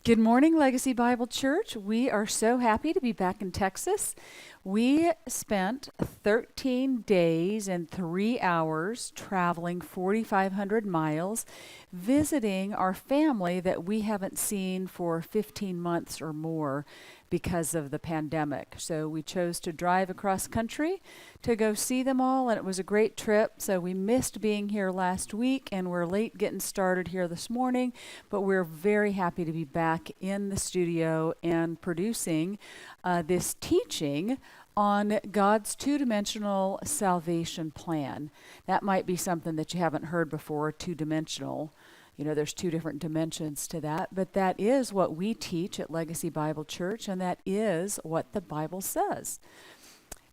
Good morning, Legacy Bible Church. We are so happy to be back in Texas. We spent 13 days and 3 hours traveling 4,500 miles, visiting our family that we haven't seen for 15 months or more because of the pandemic. So we chose to drive across country to go see them all, and it was a great trip. So we missed being here last week, and we're late getting started here this morning, but we're very happy to be back in the studio and producing this teaching on God's two-dimensional salvation plan. That might be something that you haven't heard before, two-dimensional. You know, there's two different dimensions to that, but that is what we teach at Legacy Bible Church, and that is what the Bible says.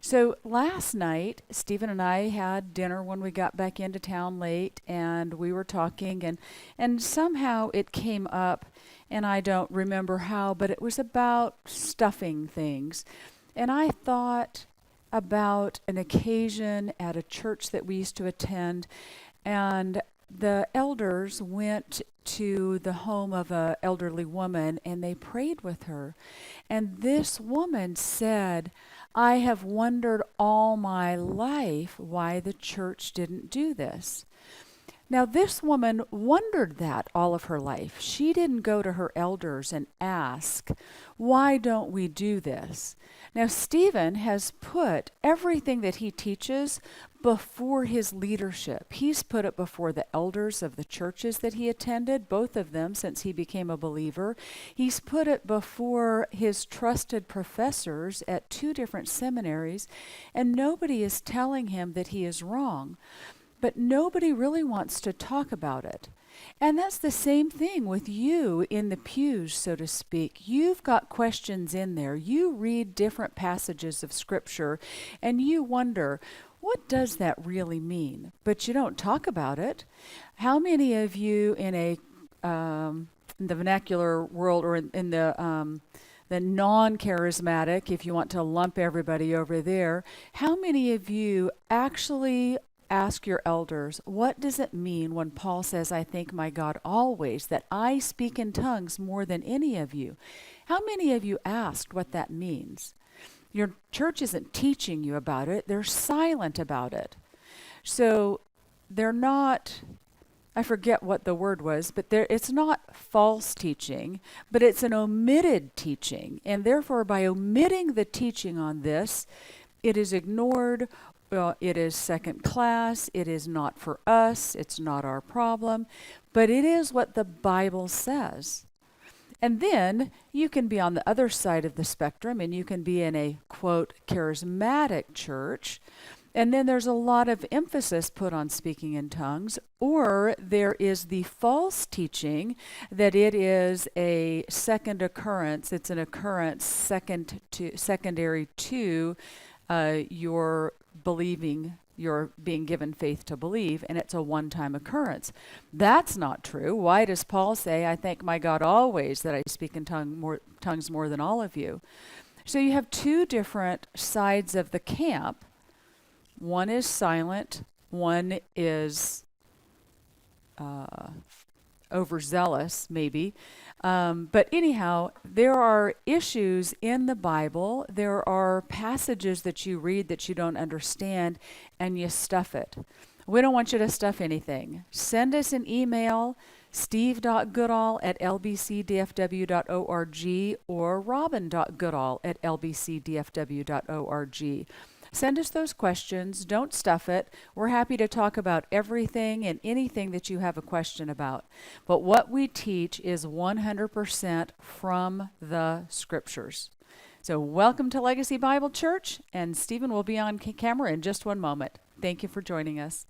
So last night, Stephen and I had dinner when we got back into town late, and we were talking, and somehow it came up, and I don't remember how, but it was about stuffing things. And I thought about an occasion at a church that we used to attend, and the elders went to the home of an elderly woman and they prayed with her. And this woman said, I have wondered all my life why the church didn't do this. Now, this woman wondered that all of her life. She didn't go to her elders and ask, why don't we do this? Now, Stephen has put everything that he teaches before his leadership. He's put it before the elders of the churches that he attended, both of them since he became a believer. He's put it before his trusted professors at 2 different seminaries, and nobody is telling him that he is wrong. But nobody really wants to talk about it. And that's the same thing with you in the pews, so to speak. You've got questions in there. You read different passages of Scripture, and you wonder, what does that really mean? But you don't talk about it. How many of you in the vernacular world, or in the non-charismatic, if you want to lump everybody over there, how many of you actually ask your elders, what does it mean when Paul says, I thank my God always, that I speak in tongues more than any of you? How many of you asked what that means? Your church isn't teaching you about it. They're silent about it. So they're not, I forget what the word was, but it's not false teaching, but it's an omitted teaching. And therefore, by omitting the teaching on this, it is ignored. Well, it is second class, it is not for us, it's not our problem, but it is what the Bible says. And then you can be on the other side of the spectrum and you can be in a, quote, charismatic church, and then there's a lot of emphasis put on speaking in tongues, or there is the false teaching that it is a second occurrence, it's an occurrence secondary to your believing, you're being given faith to believe, and it's a one-time occurrence. That's not true. Why does Paul say, I thank my God always that I speak in tongues more than all of you? So you have 2 different sides of the camp. One is silent, one is overzealous, maybe. But anyhow, there are issues in the Bible. There are passages that you read that you don't understand, and you stuff it. We don't want you to stuff anything. Send us an email, steve.goodall@lbcdfw.org or robin.goodall@lbcdfw.org. Send us those questions. Don't stuff it. We're happy to talk about everything and anything that you have a question about. But what we teach is 100% from the Scriptures. So welcome to Legacy Bible Church, and Stephen will be on camera in just one moment. Thank you for joining us.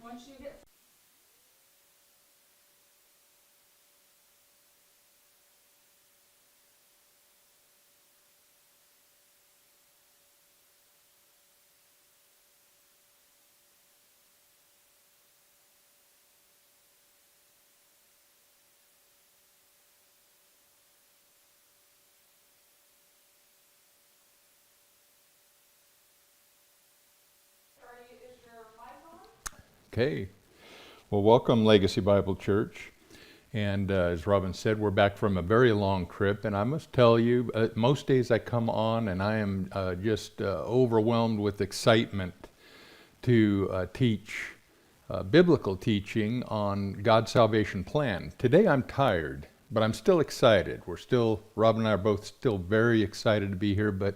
Once you get Okay. Well, welcome, Legacy Bible Church. And as Robin said, we're back from a very long trip. And I must tell you, most days I come on and I am just overwhelmed with excitement to teach biblical teaching on God's salvation plan. Today I'm tired, but I'm still excited. Robin and I are both still very excited to be here, but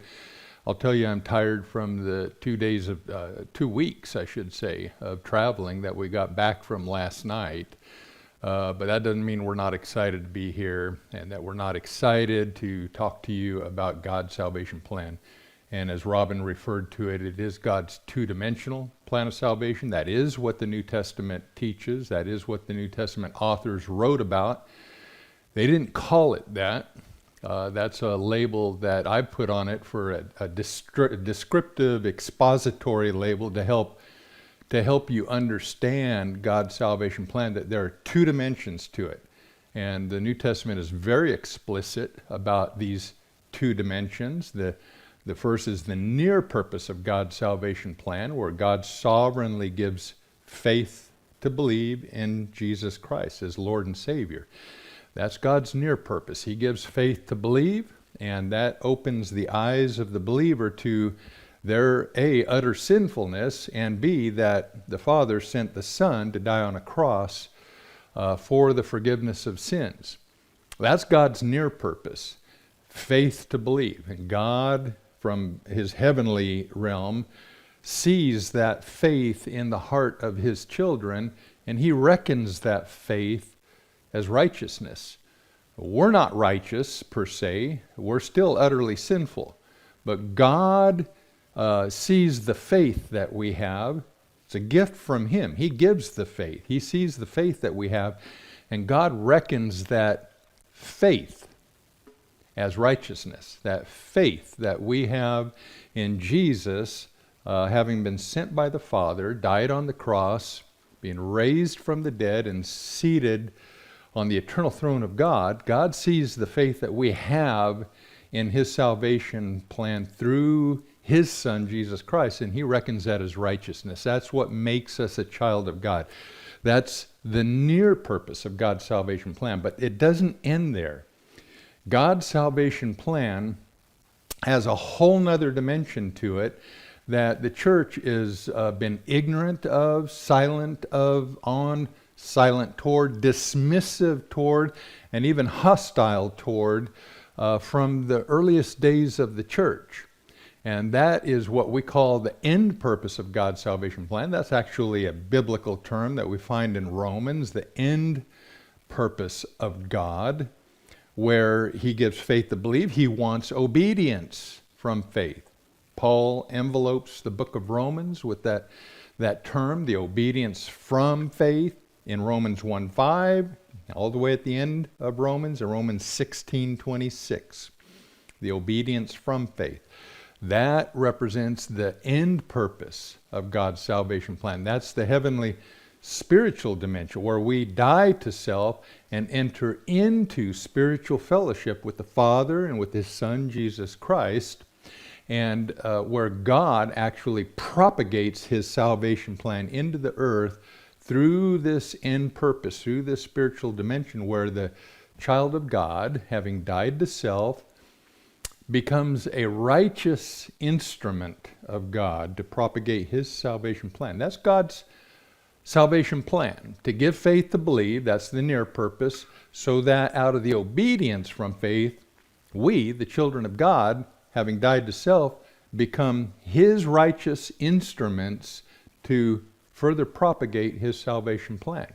I'll tell you I'm tired from the 2 weeks, I should say, of traveling that we got back from last night. But that doesn't mean we're not excited to be here and that we're not excited to talk to you about God's salvation plan. And as Robin referred to it, it is God's two-dimensional plan of salvation. That is what the New Testament teaches. That is what the New Testament authors wrote about. They didn't call it that. That's a label that I put on it for a descriptive, expository label to help you understand God's salvation plan, that there are two dimensions to it. And the New Testament is very explicit about these two dimensions. The first is the near purpose of God's salvation plan, where God sovereignly gives faith to believe in Jesus Christ as Lord and Savior. That's God's near purpose. He gives faith to believe, and that opens the eyes of the believer to their A, utter sinfulness, and B, that the Father sent the Son to die on a cross for the forgiveness of sins. That's God's near purpose, faith to believe. And God, from his heavenly realm, sees that faith in the heart of his children, and he reckons that faith as righteousness. We're not righteous per se. We're still utterly sinful. But God sees the faith that we have. It's a gift from him. He gives the faith. He sees the faith that we have, and God reckons that faith as righteousness. That faith that we have in Jesus, having been sent by the Father, died on the cross, being raised from the dead, and seated on the eternal throne of God. God sees the faith that we have in his salvation plan through his Son, Jesus Christ, and he reckons that as righteousness. That's what makes us a child of God. That's the near purpose of God's salvation plan, but it doesn't end there. God's salvation plan has a whole nother dimension to it that the church has been ignorant of, silent toward, dismissive toward, and even hostile toward from the earliest days of the church. And that is what we call the end purpose of God's salvation plan. That's actually a biblical term that we find in Romans, the end purpose of God, where he gives faith to believe. He wants obedience from faith. Paul envelopes the book of Romans with that term, the obedience from faith, in Romans 1:5, all the way at the end of Romans, in Romans 16:26, the obedience from faith. That represents the end purpose of God's salvation plan. That's the heavenly spiritual dimension, where we die to self and enter into spiritual fellowship with the Father and with his Son, Jesus Christ, and where God actually propagates his salvation plan into the earth through this end purpose, through this spiritual dimension, where the child of God, having died to self, becomes a righteous instrument of God to propagate his salvation plan. That's God's salvation plan, to give faith to believe. That's the near purpose, so that out of the obedience from faith, we, the children of God, having died to self, become his righteous instruments to further propagate his salvation plan.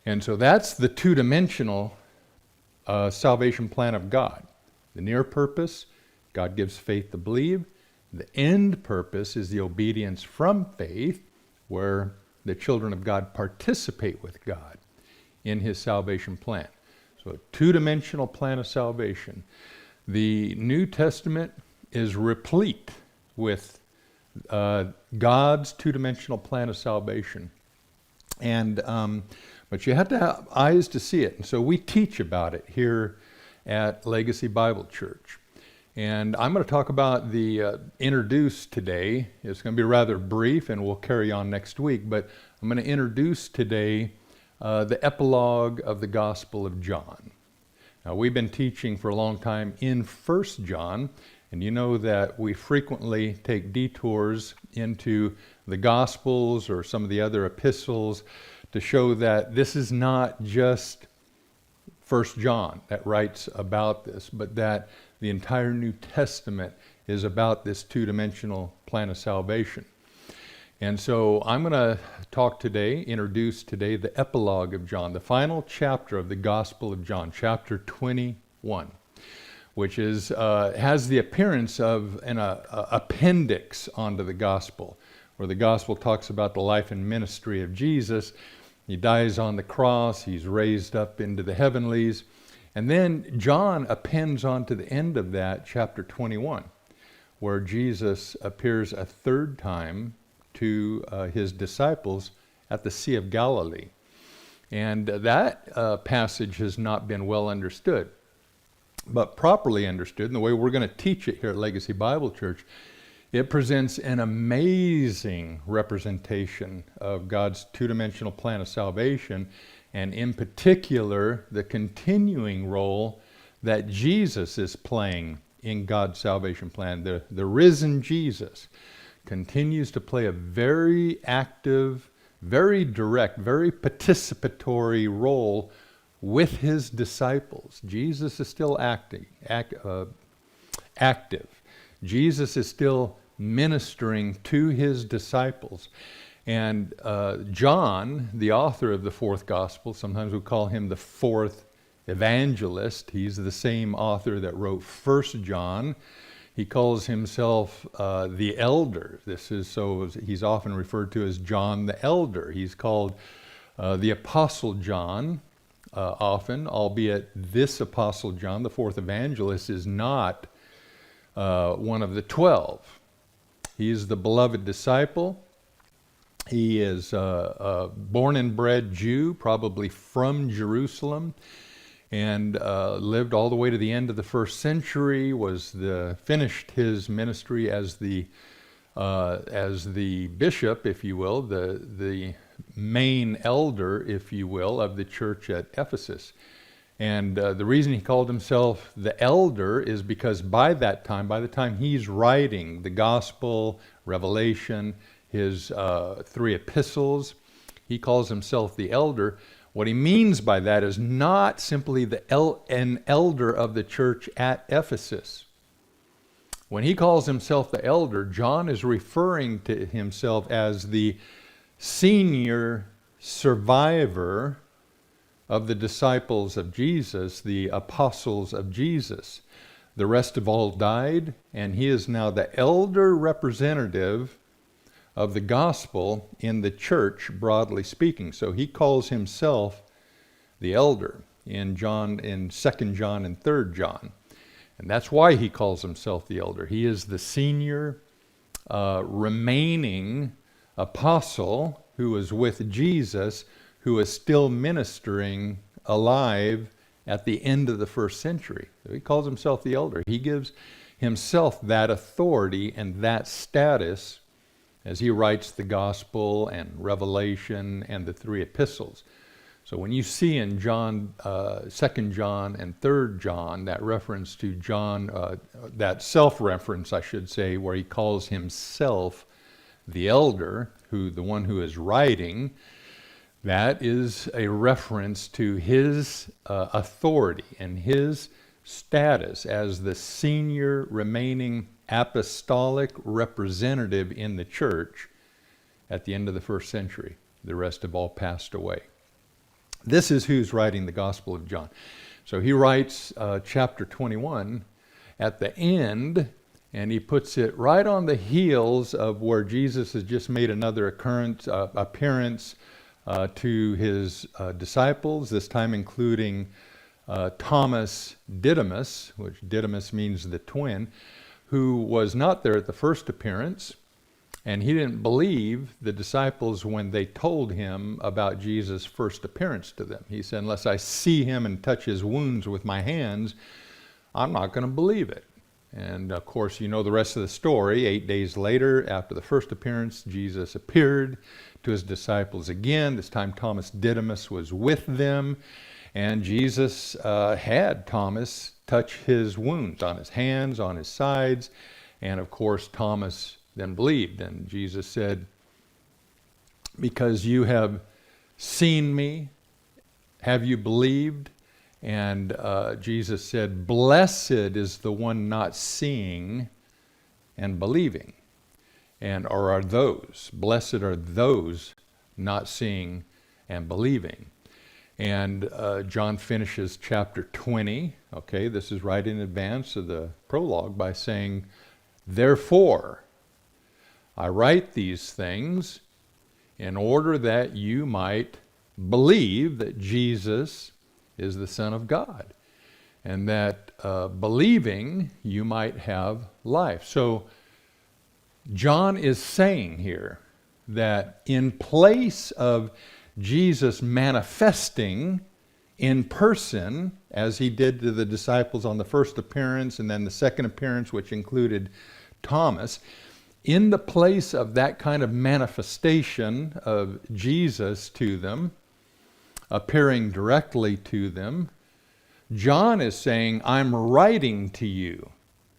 And so that's the two-dimensional salvation plan of God. The near purpose, God gives faith to believe. The end purpose is the obedience from faith, where the children of God participate with God in his salvation plan. So a two-dimensional plan of salvation. The New Testament is replete with God's two-dimensional plan of salvation. And but you have to have eyes to see it. And so we teach about it here at Legacy Bible Church. And I'm going to talk about the introduce today. It's going to be rather brief, and we'll carry on next week. But I'm going to introduce today the epilogue of the Gospel of John. Now, we've been teaching for a long time in 1 John, and you know that we frequently take detours into the Gospels or some of the other epistles to show that this is not just 1 John that writes about this, but that the entire New Testament is about this two-dimensional plan of salvation. And so I'm going to introduce today the Epilogue of John, the final chapter of the Gospel of John, chapter 21, which has the appearance of an appendix onto the Gospel, where the Gospel talks about the life and ministry of Jesus. He dies on the cross, he's raised up into the heavenlies, and then John appends onto the end of that, chapter 21, where Jesus appears a third time to his disciples at the Sea of Galilee. And that passage has not been well understood. But properly understood, and the way we're going to teach it here at Legacy Bible Church, it presents an amazing representation of God's two-dimensional plan of salvation, and in particular, the continuing role that Jesus is playing in God's salvation plan. The risen Jesus continues to play a very active, very direct, very participatory role with his disciples. Jesus is still active. Jesus is still ministering to his disciples. And John, the author of the fourth gospel, sometimes we call him the fourth evangelist. He's the same author that wrote 1 John. He calls himself the elder. He's often referred to as John the Elder. He's called the Apostle John often, albeit this Apostle John, the fourth evangelist, is not one of the 12. He is the beloved disciple. He is a born and bred Jew, probably from Jerusalem, and lived all the way to the end of the first century, finished his ministry as the bishop, if you will, the main elder, if you will, of the church at Ephesus. And the reason he called himself the elder is because by the time he's writing the gospel, Revelation, his 3 epistles, he calls himself the elder. What he means by that is not simply an elder of the church at Ephesus. When he calls himself the elder, John is referring to himself as the senior survivor of the disciples of Jesus, the apostles of Jesus. The rest have all died, and he is now the elder representative of the gospel in the church, broadly speaking. So he calls himself the elder in 2 John and 3 John. And that's why he calls himself the elder. He is the senior remaining apostle who is with Jesus, who is still ministering alive at the end of the first century. So he calls himself the elder. He gives himself that authority and that status as he writes the gospel and Revelation and the 3 epistles. So when you see in 2 John and 3 John, that reference to John, that self-reference, I should say, where he calls himself the elder, the one who is writing, that is a reference to his authority and his status as the senior remaining apostolic representative in the church at the end of the first century. The rest have all passed away. This is who's writing the Gospel of John. So he writes chapter 21 at the end, and he puts it right on the heels of where Jesus has just made another appearance to his disciples, this time including Thomas Didymus, which Didymus means the twin, who was not there at the first appearance, and he didn't believe the disciples when they told him about Jesus' first appearance to them. He said, unless I see him and touch his wounds with my hands, I'm not going to believe it. And of course, you know the rest of the story. 8 days later, after the first appearance, Jesus appeared to his disciples again. This time Thomas Didymus was with them. And Jesus had Thomas touch his wounds on his hands, on his sides. And of course, Thomas then believed. And Jesus said, "Because you have seen me, have you believed?" And Jesus said, "Blessed is the one not seeing and believing." Or are those, blessed are those not seeing and believing. And John finishes chapter 20, okay, this is right in advance of the prologue, by saying, "Therefore, I write these things in order that you might believe that Jesus is the Son of God, and that believing you might have life." So John is saying here that in place of Jesus manifesting in person, as he did to the disciples on the first appearance and then the second appearance, which included Thomas, in the place of that kind of manifestation of Jesus to them, appearing directly to them, John is saying, "I'm writing to you,"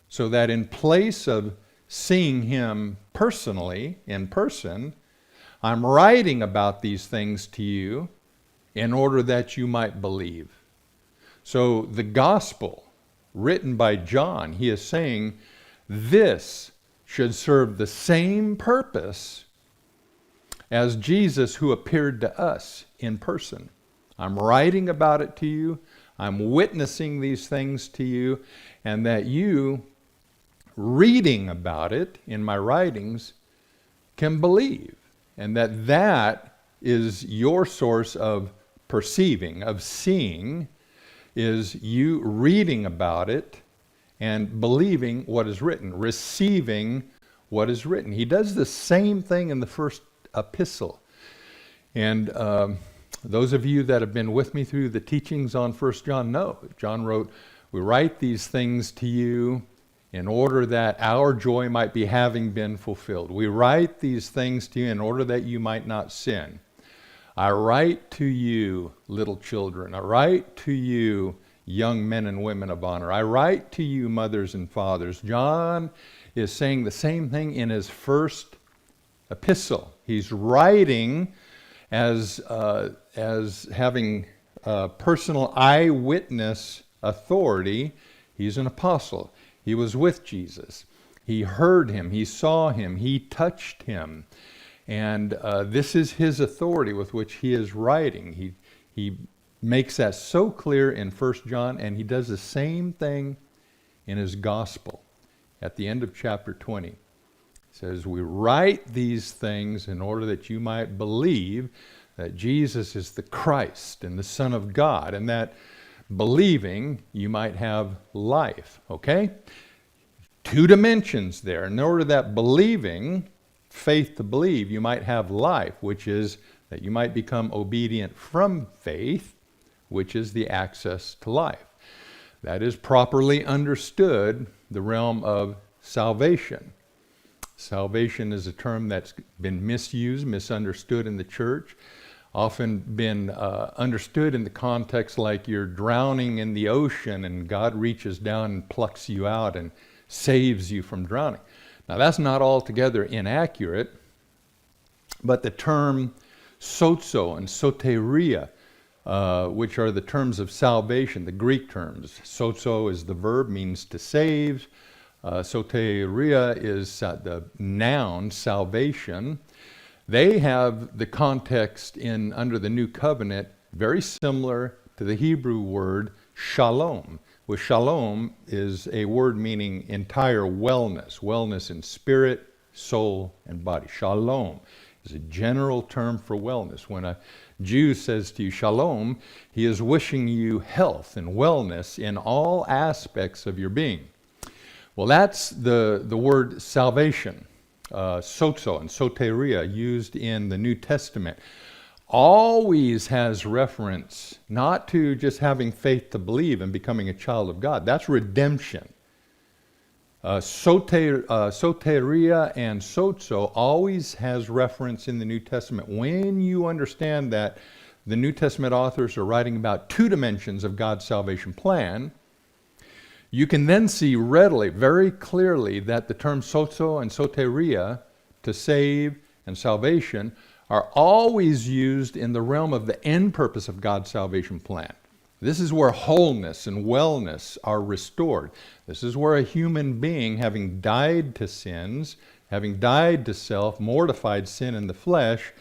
so that in place of seeing him personally, in person, I'm writing about these things to you in order that you might believe. So the gospel written by John, he is saying this should serve the same purpose as Jesus who appeared to us in person. I'm writing about it to you, I'm witnessing these things to you, and that you, reading about it in my writings, can believe. And that is your source of perceiving, of seeing, is you reading about it and believing what is written, receiving what is written. He does the same thing in the first epistle. And those of you that have been with me through the teachings on 1 John know. John wrote, "We write these things to you in order that our joy might be having been fulfilled. We write these things to you in order that you might not sin. I write to you, little children. I write to you, young men and women of honor. I write to you, mothers and fathers." John is saying the same thing in his first epistle. He's writing as having personal eyewitness authority. He's an apostle. He was with Jesus. He heard him. He saw him. He touched him. And this is his authority with which he is writing. He makes that so clear in 1 John, and he does the same thing in his gospel at the end of chapter 20. He says, "We write these things in order that you might believe that Jesus is the Christ and the Son of God, and that believing you might have life." Okay? Two dimensions there. In order that believing, faith to believe, you might have life, which is that you might become obedient from faith, which is the access to life. That is properly understood the realm of salvation. Salvation is a term that's been misused, misunderstood in the church, often been understood in the context like you're drowning in the ocean and God reaches down and plucks you out and saves you from drowning. Now that's not altogether inaccurate, but the term sozo and soteria, which are the terms of salvation, the Greek terms. Sozo is the verb, means to save. Soteria is the noun, salvation. They have the context under the New Covenant very similar to the Hebrew word shalom. Well, shalom is a word meaning entire wellness, wellness in spirit, soul, and body. Shalom is a general term for wellness. When a Jew says to you shalom, he is wishing you health and wellness in all aspects of your being. Well, that's the word salvation, sozo and soteria, used in the New Testament, always has reference not to just having faith to believe and becoming a child of God. That's redemption. Soteria and sozo always has reference in the New Testament. When you understand that the New Testament authors are writing about two dimensions of God's salvation plan, you can then see readily, very clearly, that the terms sozo and soteria, to save and salvation, are always used in the realm of the end purpose of God's salvation plan. This is where wholeness and wellness are restored. This is where a human being, having died to sins, having died to self, mortified sin in the flesh,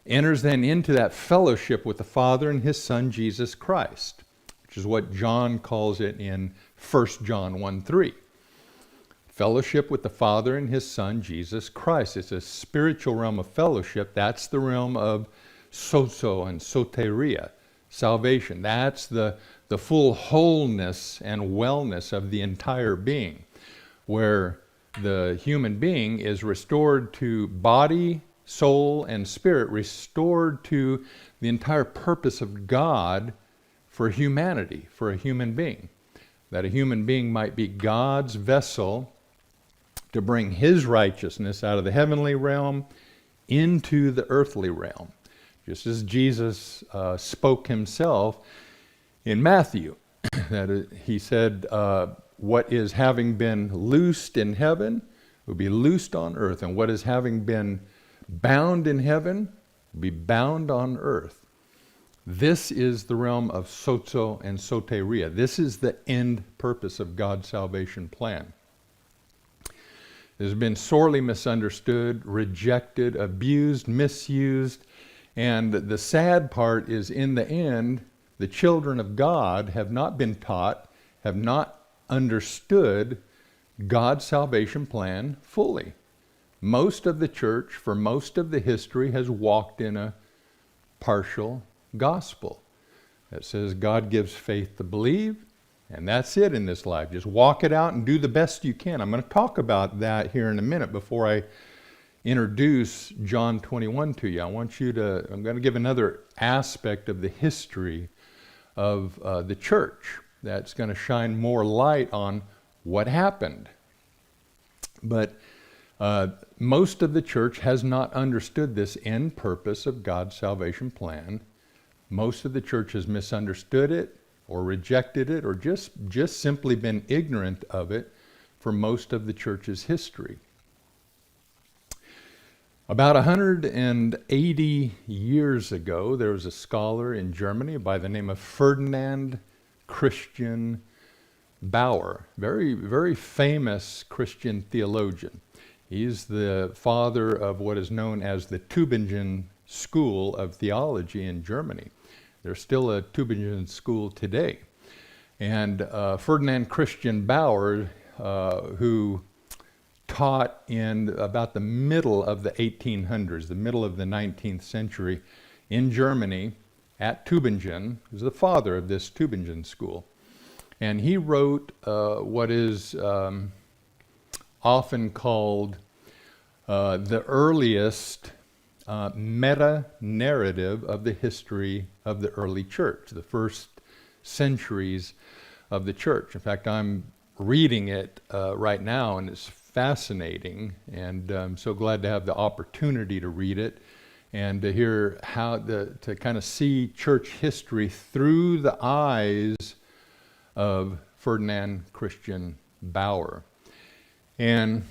enters then into that fellowship with the Father and His Son, Jesus Christ, which is what John calls it in 1 John 1:3. Fellowship with the Father and His Son, Jesus Christ. It's a spiritual realm of fellowship. That's the realm of sozo and soteria, salvation. That's the full wholeness and wellness of the entire being, where the human being is restored to body, soul, and spirit, restored to the entire purpose of God for humanity, for a human being. That a human being might be God's vessel to bring His righteousness out of the heavenly realm into the earthly realm. Just as Jesus spoke Himself in Matthew, that He said, what is having been loosed in heaven will be loosed on earth, and what is having been bound in heaven will be bound on earth. This is the realm of sozo and soteria. This is the end purpose of God's salvation plan. It has been sorely misunderstood, rejected, abused, misused, and the sad part is, in the end, the children of God have not been taught, have not understood God's salvation plan fully. Most of the church, for most of the history, has walked in a partial gospel that says God gives faith to believe, and that's it in this life. Just walk it out and do the best you can. I'm going to talk about that here in a minute before I introduce John 21 to you. I'm going to give another aspect of the history of the church that's going to shine more light on what happened. But most of the church has not understood this end purpose of God's salvation plan. Most of the church has misunderstood it or rejected it or just simply been ignorant of it for most of the church's history. About 180 years ago, there was a scholar in Germany by the name of Ferdinand Christian Bauer, very, very famous Christian theologian. He's the father of what is known as the Tübingen School of Theology in Germany. There's still a Tübingen school today. And Ferdinand Christian Bauer, who taught in about the middle of the 1800s, the middle of the 19th century in Germany at Tübingen, was the father of this Tübingen school. And he wrote what is often called the earliest meta-narrative of the history of the early church, the first centuries of the church. In fact, I'm reading it right now, and it's fascinating, and I'm so glad to have the opportunity to read it and to hear how to kind of see church history through the eyes of Ferdinand Christian Bauer. And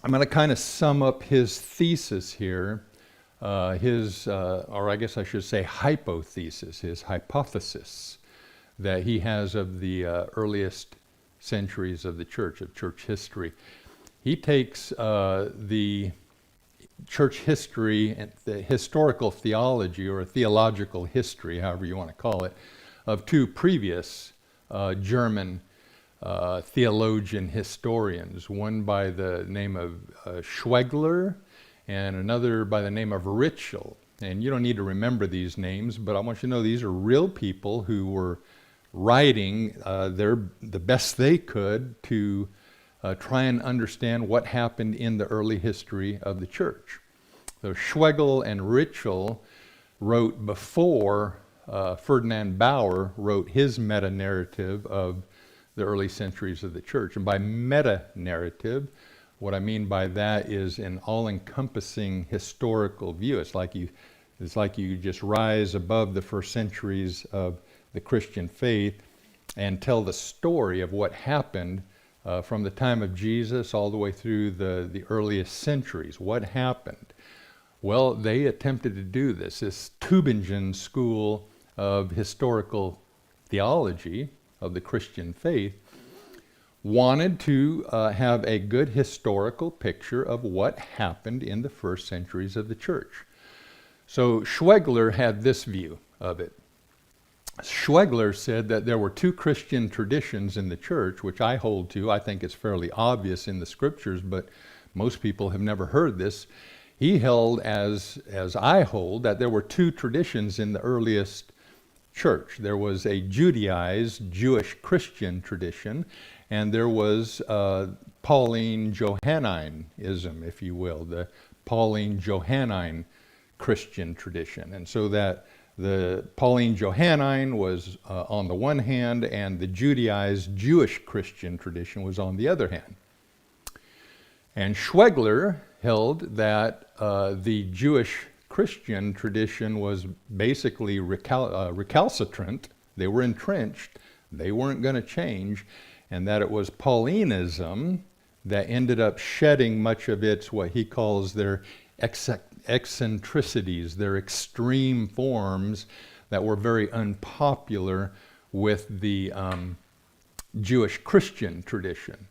I'm going to kind of sum up his thesis here, or I guess I should say hypothesis, his hypothesis that he has of the earliest centuries of the church, of church history. He takes the church history and the historical theology, or a theological history, however you want to call it, of two previous German theologian historians, one by the name of Schwegler and another by the name of Ritschl. And you don't need to remember these names, but I want you to know these are real people who were writing the best they could to try and understand what happened in the early history of the church. So Schwegel and Ritschl wrote before Ferdinand Bauer wrote his meta-narrative of the early centuries of the church. And by meta-narrative, what I mean by that is an all-encompassing historical view. It's like you just rise above the first centuries of the Christian faith and tell the story of what happened from the time of Jesus all the way through the earliest centuries. What happened? Well, they attempted to do this. This Tübingen school of historical theology of the Christian faith wanted to have a good historical picture of what happened in the first centuries of the church. So Schwegler had this view of it. Schwegler said that there were two Christian traditions in the church, which I hold to. I think it's fairly obvious in the scriptures, but most people have never heard this. He held, as I hold, that there were two traditions in the earliest church. There was a Judaized Jewish Christian tradition, and there was Pauline Johanninism, if you will, the Pauline Johannine Christian tradition. And so that the Pauline Johannine was on the one hand, and the Judaized Jewish Christian tradition was on the other hand. And Schwegler held that the Jewish Christian tradition was basically recalcitrant. They were entrenched. They weren't going to change. And that it was Paulinism that ended up shedding much of its, what he calls their eccentricities, their extreme forms that were very unpopular with the Jewish Christian tradition.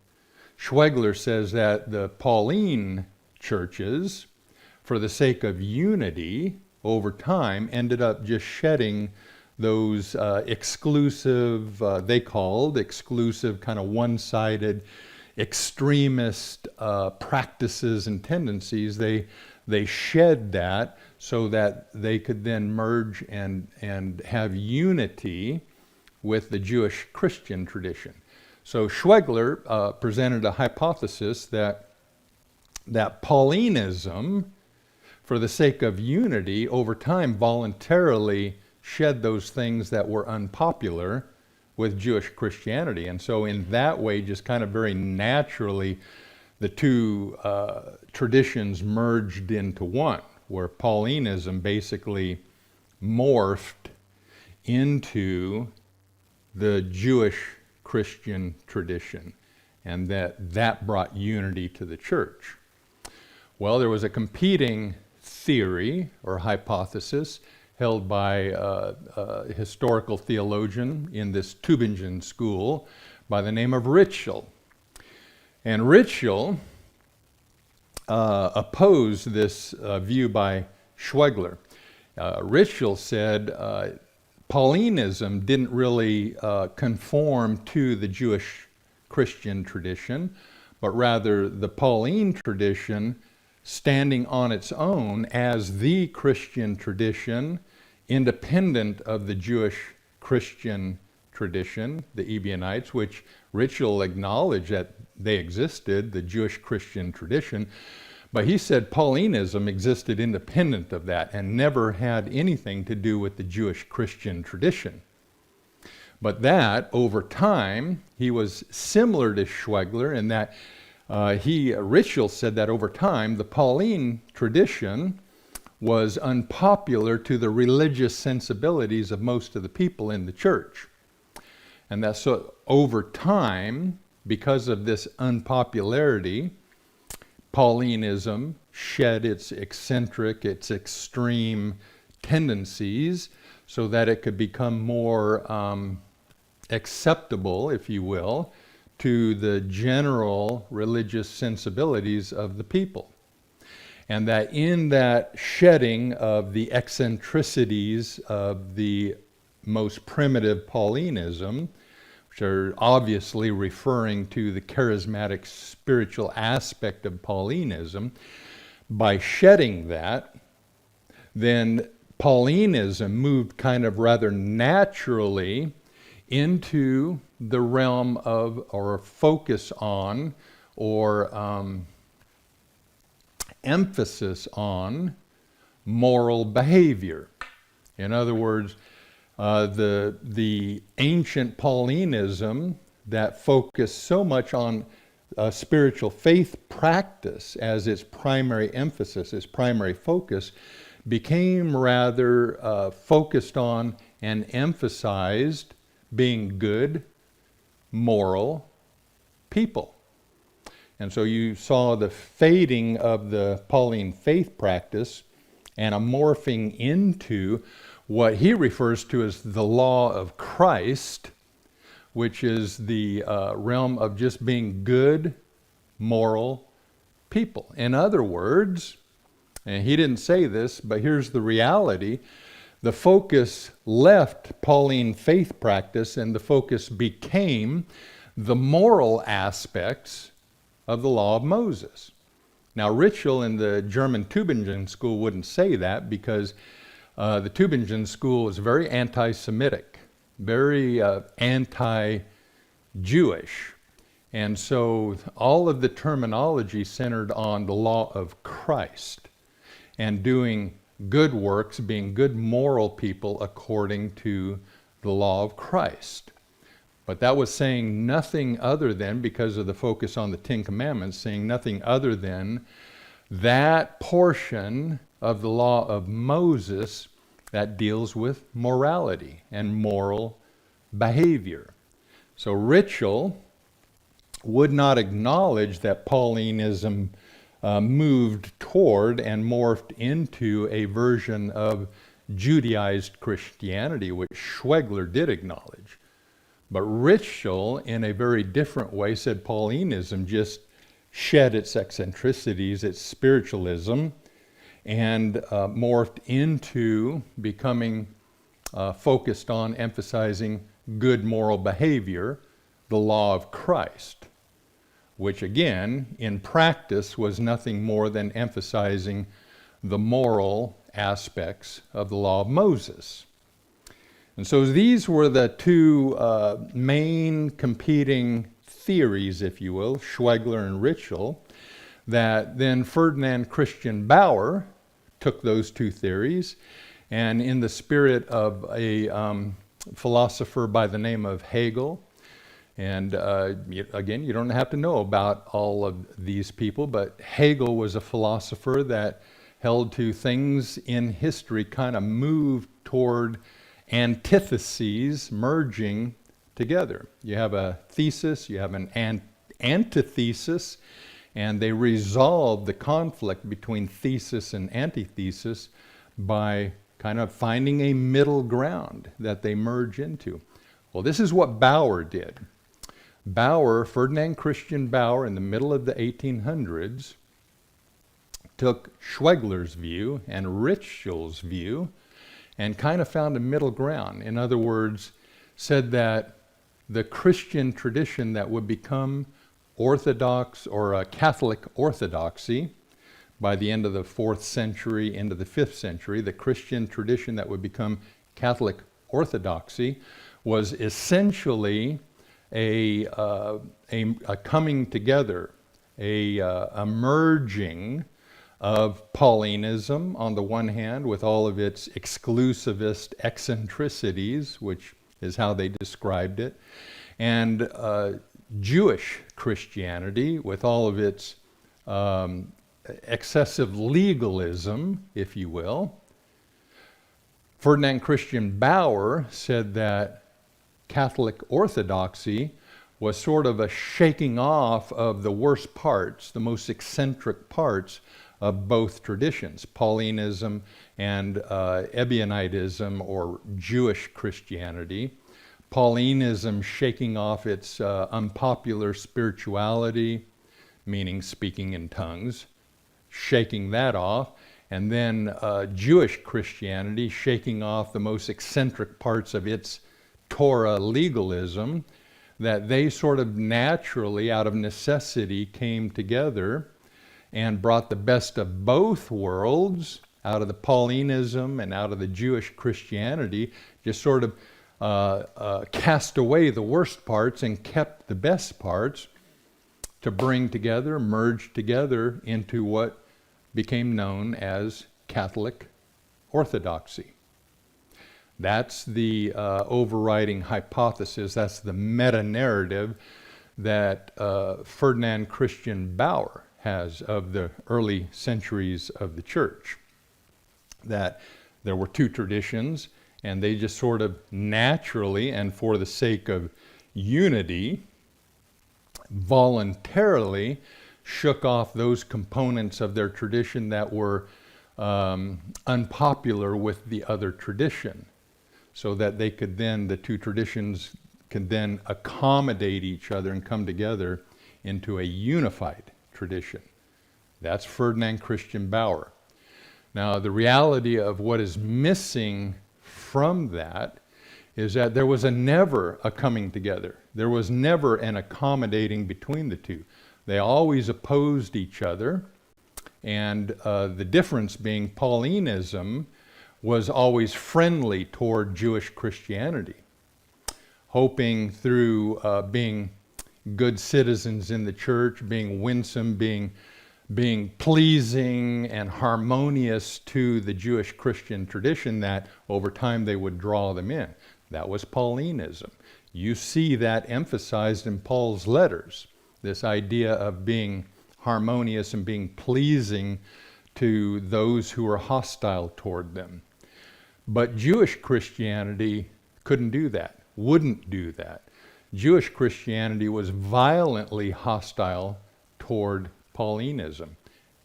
Schwegler says that the Pauline churches, for the sake of unity, over time, ended up just shedding those exclusive, they called exclusive, kind of one-sided, extremist practices and tendencies. They shed that so that they could then merge and have unity with the Jewish Christian tradition. So Schwegler presented a hypothesis that Paulinism, for the sake of unity, over time voluntarily shed those things that were unpopular with Jewish Christianity. And so in that way, just kind of very naturally, the two traditions merged into one, where Paulinism basically morphed into the Jewish Christian tradition, and that brought unity to the church. Well, there was a competing theory or hypothesis held by a historical theologian in this Tübingen school by the name of Ritschl. And Ritschl opposed this view by Schwegler. Ritschl said Paulinism didn't really conform to the Jewish Christian tradition, but rather the Pauline tradition, standing on its own as the Christian tradition, independent of the Jewish Christian tradition, the Ebionites, which Ritschl acknowledged that they existed, the Jewish Christian tradition, but he said Paulinism existed independent of that and never had anything to do with the Jewish Christian tradition. But that, over time, he was similar to Schwegler in that Ritschl said that over time, the Pauline tradition was unpopular to the religious sensibilities of most of the people in the church. And that so over time, because of this unpopularity, Paulinism shed its eccentric, its extreme tendencies so that it could become more acceptable, if you will, to the general religious sensibilities of the people. And that in that shedding of the eccentricities of the most primitive Paulinism, which are obviously referring to the charismatic spiritual aspect of Paulinism, by shedding that, then Paulinism moved kind of rather naturally into the realm of, or focus on, or emphasis on moral behavior. In other words, the ancient Paulinism that focused so much on spiritual faith practice as its primary emphasis, its primary focus, became rather focused on and emphasized being good, moral people. And so you saw the fading of the Pauline faith practice and a morphing into what he refers to as the law of Christ, which is the realm of just being good, moral people. In other words, and he didn't say this, but here's the reality, the focus left Pauline faith practice and the focus became the moral aspects of the law of Moses. Now, Ritschl in the German Tübingen school wouldn't say that because the Tübingen school was very anti-Semitic, very anti-Jewish. And so all of the terminology centered on the law of Christ and doing good works, being good moral people according to the law of Christ. But that was saying nothing other than, because of the focus on the Ten Commandments, saying nothing other than that portion of the law of Moses that deals with morality and moral behavior. So Ritschl would not acknowledge that Paulinism moved toward and morphed into a version of Judaized Christianity, which Schwegler did acknowledge. But Ritschl, in a very different way, said Paulinism just shed its eccentricities, its spiritualism, and morphed into becoming focused on emphasizing good moral behavior, the law of Christ, which again, in practice, was nothing more than emphasizing the moral aspects of the law of Moses. And so these were the two main competing theories, if you will, Schwegler and Ritschl, that then Ferdinand Christian Bauer took those two theories, and in the spirit of a philosopher by the name of Hegel, and again, you don't have to know about all of these people, but Hegel was a philosopher that held to things in history kind of moved toward antitheses merging together. You have a thesis, you have an antithesis, and they resolve the conflict between thesis and antithesis by kind of finding a middle ground that they merge into. Well, this is what Bauer did. Bauer, Ferdinand Christian Bauer, in the middle of the 1800s, took Schwegler's view and Ritschl's view and kind of found a middle ground. In other words, said that the Christian tradition that would become Orthodox or a Catholic Orthodoxy by the end of the 4th century into the 5th century, the Christian tradition that would become Catholic Orthodoxy was essentially a coming together, a merging of Paulinism on the one hand with all of its exclusivist eccentricities, which is how they described it, and Jewish Christianity with all of its excessive legalism, if you will. Ferdinand Christian Bauer said that Catholic Orthodoxy was sort of a shaking off of the worst parts, the most eccentric parts of both traditions, Paulinism and Ebionitism or Jewish Christianity. Paulinism shaking off its unpopular spirituality, meaning speaking in tongues, shaking that off, and then Jewish Christianity shaking off the most eccentric parts of its Torah legalism, that they sort of naturally, out of necessity, came together and brought the best of both worlds out of the Paulinism and out of the Jewish Christianity, just sort of cast away the worst parts and kept the best parts to bring together, merge together into what became known as Catholic Orthodoxy. That's the overriding hypothesis. That's the meta-narrative that Ferdinand Christian Bauer has of the early centuries of the church. That there were two traditions, and they just sort of naturally, and for the sake of unity, voluntarily shook off those components of their tradition that were unpopular with the other tradition, so that they could then, the two traditions could then accommodate each other and come together into a unified tradition. That's Ferdinand Christian Bauer. Now, the reality of what is missing from that is that there was never a coming together. There was never an accommodating between the two. They always opposed each other, and the difference being Paulinism was always friendly toward Jewish Christianity, hoping through being good citizens in the church, being winsome, being pleasing and harmonious to the Jewish Christian tradition, that over time they would draw them in. That was Paulinism. You see that emphasized in Paul's letters, this idea of being harmonious and being pleasing to those who are hostile toward them. But Jewish Christianity couldn't do that, wouldn't do that. Jewish Christianity was violently hostile toward Paulinism,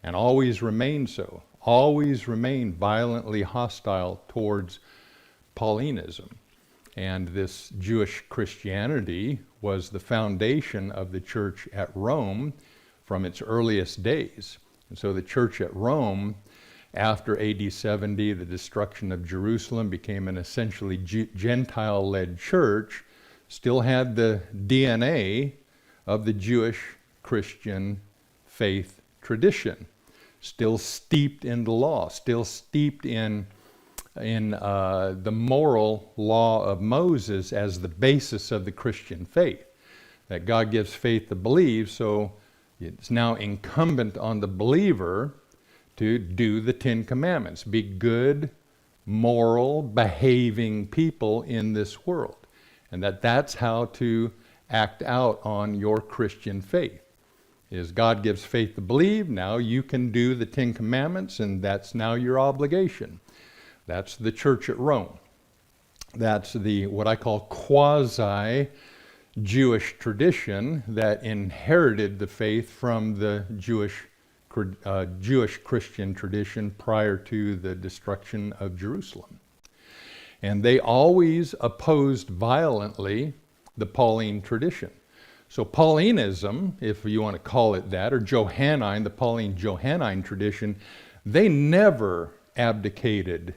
and always remained so, always remained violently hostile towards Paulinism. And this Jewish Christianity was the foundation of the church at Rome from its earliest days. And so the church at Rome, after AD 70, the destruction of Jerusalem, became an essentially Gentile-led church, still had the DNA of the Jewish Christian faith tradition, still steeped in the law, still steeped in the moral law of Moses as the basis of the Christian faith. That God gives faith to believe, so it's now incumbent on the believer to do the 10 Commandments, be good, moral, behaving people in this world. And that's how to act out on your Christian faith. Is God gives faith to believe, now you can do the 10 Commandments, and that's now your obligation. That's the church at Rome. That's the, what I call quasi-Jewish tradition that inherited the faith from the Jewish Christian tradition prior to the destruction of Jerusalem. And they always opposed violently the Pauline tradition. So Paulinism, if you want to call it that, or Johannine, the Pauline Johannine tradition, they never abdicated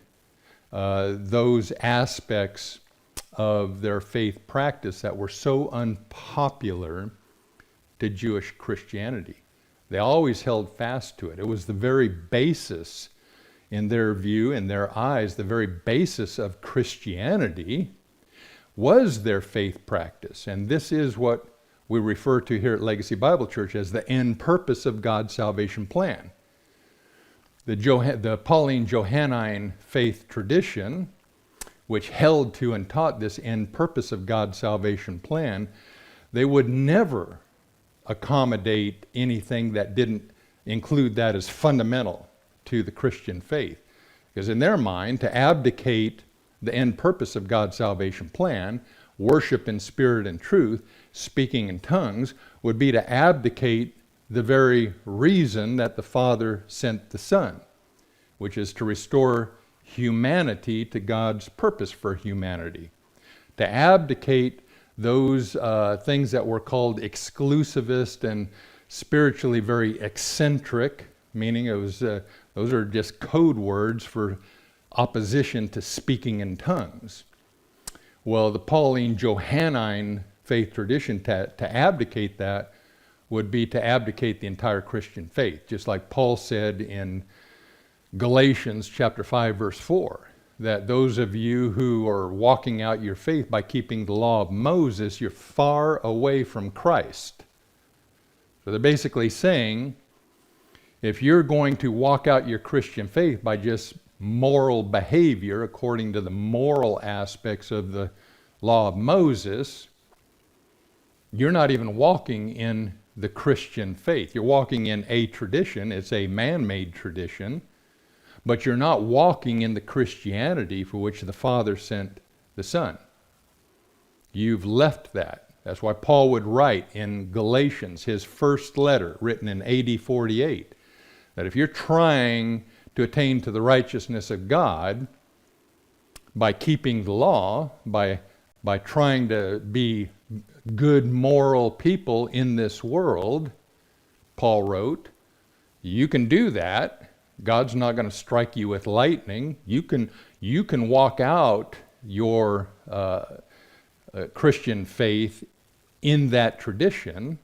those aspects of their faith practice that were so unpopular to Jewish Christianity. They always held fast to it. It was the very basis, in their view, in their eyes, the very basis of Christianity was their faith practice. And this is what we refer to here at Legacy Bible Church as the end purpose of God's salvation plan. The Pauline Johannine faith tradition, which held to and taught this end purpose of God's salvation plan, they would never accommodate anything that didn't include that as fundamental to the Christian faith. Because in their mind, to abdicate the end purpose of God's salvation plan, worship in spirit and truth, speaking in tongues, would be to abdicate the very reason that the Father sent the Son, which is to restore humanity to God's purpose for humanity. To abdicate those things that were called exclusivist and spiritually very eccentric, meaning those are just code words for opposition to speaking in tongues. Well, the Pauline Johannine faith tradition, to abdicate that would be to abdicate the entire Christian faith, just like Paul said in Galatians chapter 5, verse 4, that those of you who are walking out your faith by keeping the law of Moses, you're far away from Christ. So they're basically saying, if you're going to walk out your Christian faith by just moral behavior according to the moral aspects of the law of Moses, you're not even walking in the Christian faith. You're walking in a tradition. It's a man-made tradition, but you're not walking in the Christianity for which the Father sent the Son. You've left that. That's why Paul would write in Galatians, his first letter, written in AD 48, that if you're trying to attain to the righteousness of God by keeping the law, by trying to be good moral people in this world, Paul wrote, you can do that. God's not going to strike you with lightning. You can walk out your Christian faith in that tradition,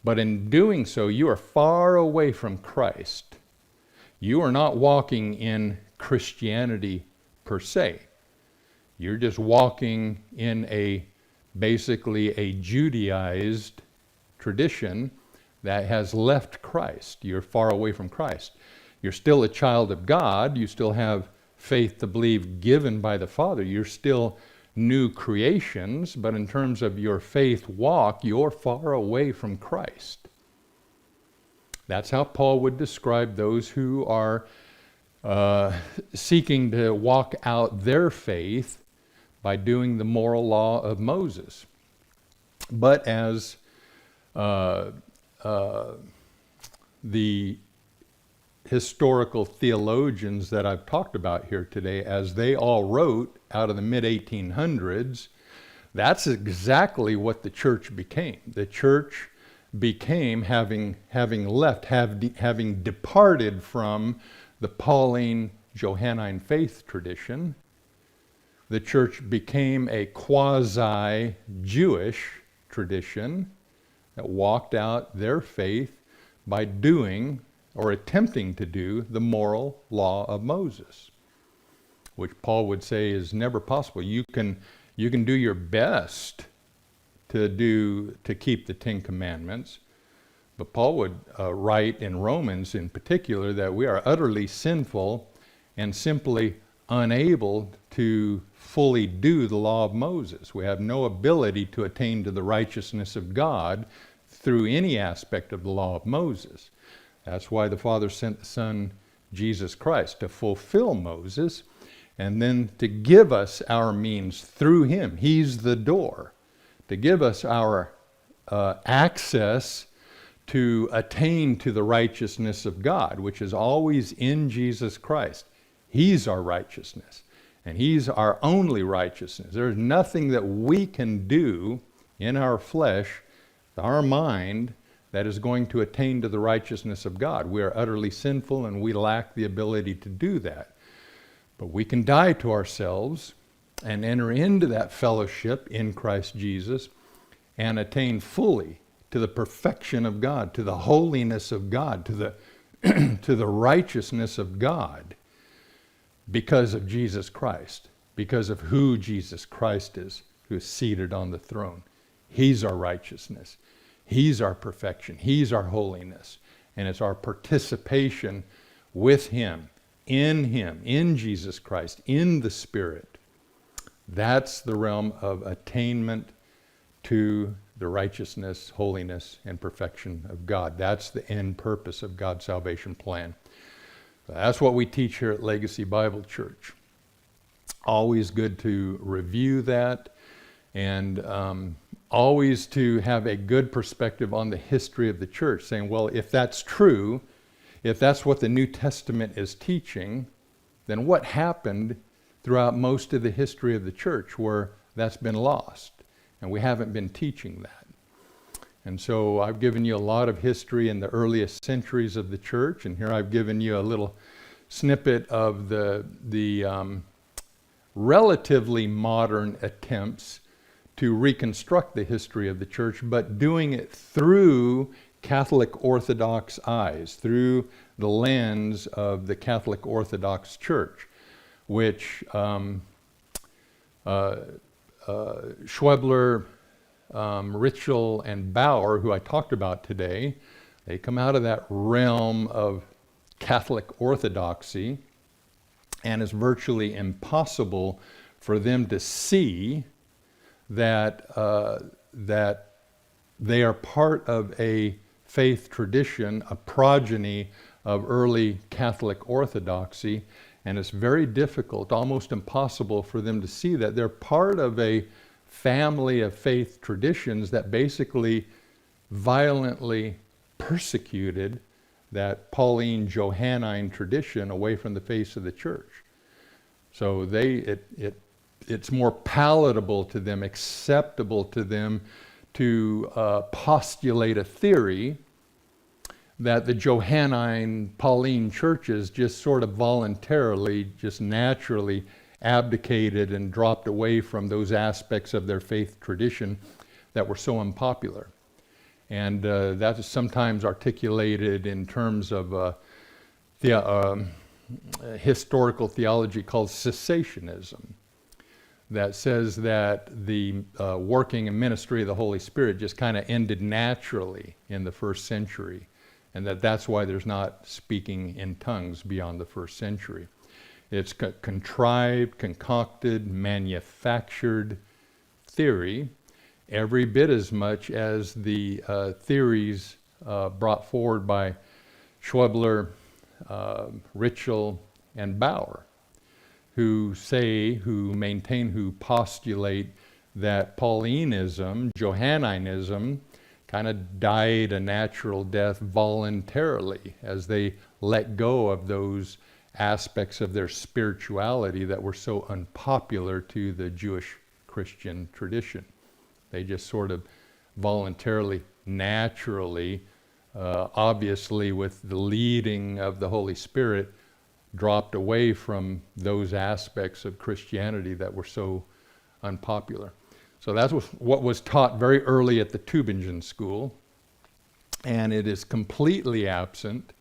but in doing so, you are far away from Christ. You are not walking in Christianity per se. You're just walking in basically a Judaized tradition that has left Christ. You're far away from Christ. You're still a child of God. You still have faith to believe given by the Father. You're still new creations, but in terms of your faith walk, you're far away from Christ. That's how Paul would describe those who are seeking to walk out their faith by doing the moral law of Moses. But as the historical theologians that I've talked about here today, as they all wrote out of the mid-1800s, that's exactly what the church became. The church became, having departed from the Pauline Johannine faith tradition, the church became a quasi-Jewish tradition that walked out their faith by doing or attempting to do the moral law of Moses, which Paul would say is never possible. You can do your best to keep the Ten Commandments, but Paul would write in Romans in particular that we are utterly sinful and simply unable to fully do the law of Moses. We have no ability to attain to the righteousness of God through any aspect of the law of Moses. That's why the Father sent the Son, Jesus Christ, to fulfill Moses and then to give us our means through him. He's the door, to give us our access to attain to the righteousness of God, which is always in Jesus Christ. He's our righteousness, and he's our only righteousness. There's nothing that we can do in our flesh, our mind, that is going to attain to the righteousness of God. We are utterly sinful and we lack the ability to do that. But we can die to ourselves and enter into that fellowship in Christ Jesus and attain fully to the perfection of God, to the holiness of God, to the to the righteousness of God because of Jesus Christ, because of who Jesus Christ is, who is seated on the throne. He's our righteousness. He's our perfection. He's our holiness. And it's our participation with him, in Jesus Christ, in the Spirit. That's the realm of attainment to the righteousness, holiness, and perfection of God. That's the end purpose of God's salvation plan. That's what we teach here at Legacy Bible Church. Always good to review that, and always to have a good perspective on the history of the church, saying, well, if that's true, if that's what the New Testament is teaching, then what happened throughout most of the history of the church where that's been lost? And we haven't been teaching that. And so I've given you a lot of history in the earliest centuries of the church, and here I've given you a little snippet of the relatively modern attempts to reconstruct the history of the church, but doing it through Catholic Orthodox eyes, through the lens of the Catholic Orthodox Church, which Schwebler, Ritschl, and Bauer, who I talked about today, they come out of that realm of Catholic orthodoxy, and it's virtually impossible for them to see that that they are part of a faith tradition, a progeny of early Catholic orthodoxy, and it's very difficult, almost impossible for them to see that they're part of a family of faith traditions that basically violently persecuted that Pauline Johannine tradition away from the face of the church. So it's more palatable to them, acceptable to them to postulate a theory that the Johannine Pauline churches just sort of voluntarily, just naturally abdicated and dropped away from those aspects of their faith tradition that were so unpopular. And that is sometimes articulated in terms of historical theology called cessationism, that says that the working and ministry of the Holy Spirit just kind of ended naturally in the first century, and that's why there's not speaking in tongues beyond the first century. It's contrived, concocted, manufactured theory, every bit as much as the theories brought forward by Schwebler, Ritschl, and Bauer, who maintain, who postulate that Paulinism, Johanninism, kind of died a natural death voluntarily as they let go of those aspects of their spirituality that were so unpopular to the Jewish Christian tradition. They just sort of voluntarily, naturally, obviously with the leading of the Holy Spirit, dropped away from those aspects of Christianity that were so unpopular. So that's what was taught very early at the Tübingen school, and it is completely absent.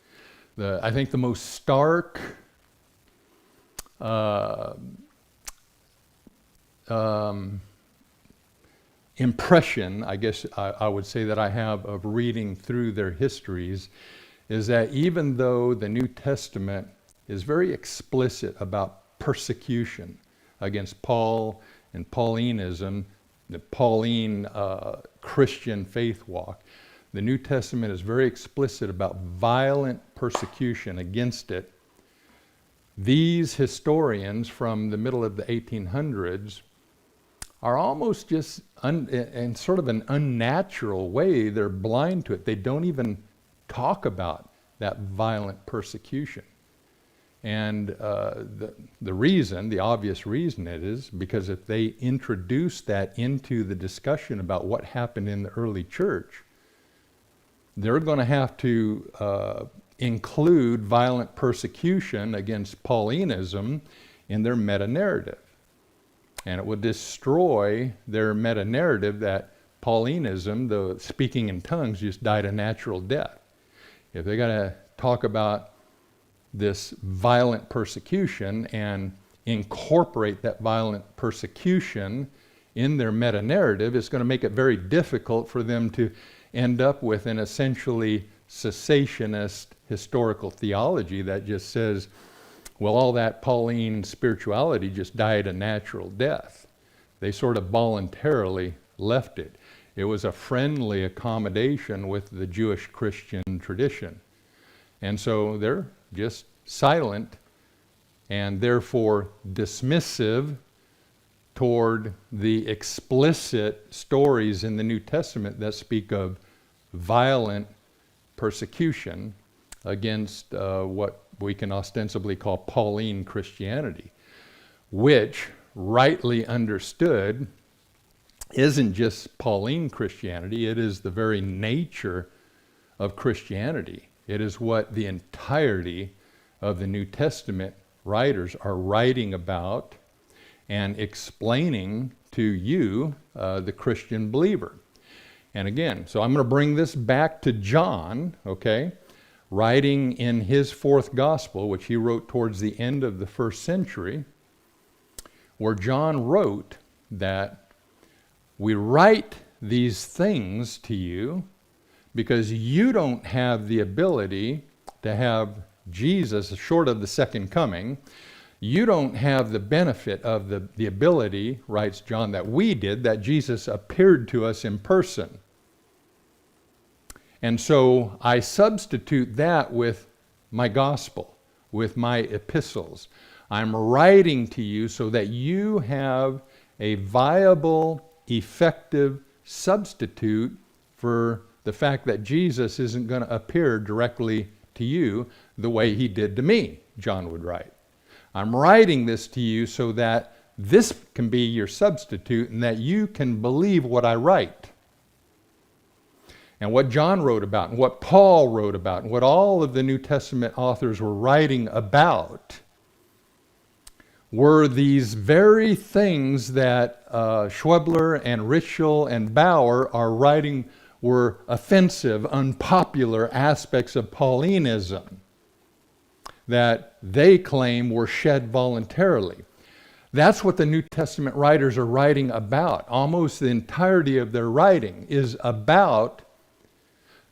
I think the most stark impression, I guess I would say, that I have of reading through their histories is that even though the New Testament is very explicit about persecution against Paul and Paulinism, the Pauline Christian faith walk, the New Testament is very explicit about violent persecution against it. These historians from the middle of the 1800s are almost just, in sort of an unnatural way, they're blind to it. They don't even talk about that violent persecution. And the obvious reason it is because if they introduce that into the discussion about what happened in the early church, they're going to have to include violent persecution against Paulinism in their meta-narrative. And it would destroy their meta-narrative that Paulinism, the speaking in tongues, just died a natural death. If they're going to talk about this violent persecution and incorporate that violent persecution in their meta-narrative, it's going to make it very difficult for them to end up with an essentially cessationist historical theology that just says, well, all that Pauline spirituality just died a natural death. They sort of voluntarily left it. It was a friendly accommodation with the Jewish Christian tradition. And so they're just silent and therefore dismissive toward the explicit stories in the New Testament that speak of violent persecution against what we can ostensibly call Pauline Christianity, which, rightly understood, isn't just Pauline Christianity, it is the very nature of Christianity. It is what the entirety of the New Testament writers are writing about and explaining to you, the Christian believer. And again, so I'm going to bring this back to John, okay, writing in his fourth gospel, which he wrote towards the end of the first century, where John wrote that we write these things to you because you don't have the ability to have Jesus, short of the second coming, you don't have the benefit of the ability, writes John, that we did, that Jesus appeared to us in person. And so I substitute that with my gospel, with my epistles. I'm writing to you so that you have a viable, effective substitute for the fact that Jesus isn't going to appear directly to you the way he did to me, John would write. I'm writing this to you so that this can be your substitute and that you can believe what I write. And what John wrote about, and what Paul wrote about, and what all of the New Testament authors were writing about were these very things that Schwebler and Ritschl and Bauer are writing were offensive, unpopular aspects of Paulinism that they claim were shed voluntarily. That's what the New Testament writers are writing about. Almost the entirety of their writing is about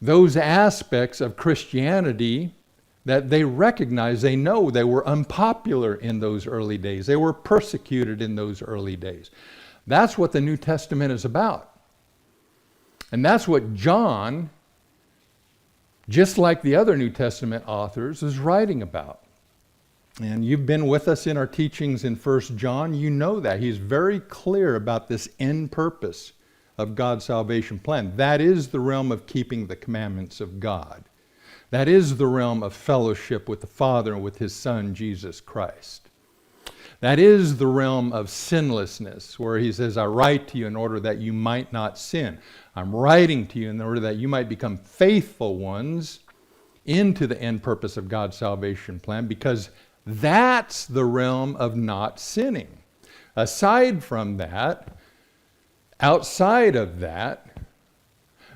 those aspects of Christianity that they recognize, they know they were unpopular in those early days. They were persecuted in those early days. That's what the New Testament is about. And that's what John, just like the other New Testament authors, is writing about. And you've been with us in our teachings in 1 John. You know that. He's very clear about this end purpose of God's salvation plan. That is the realm of keeping the commandments of God. That is the realm of fellowship with the Father and with his Son, Jesus Christ. That is the realm of sinlessness, where he says, I write to you in order that you might not sin. I'm writing to you in order that you might become faithful ones into the end purpose of God's salvation plan, because that's the realm of not sinning. Aside from that, outside of that,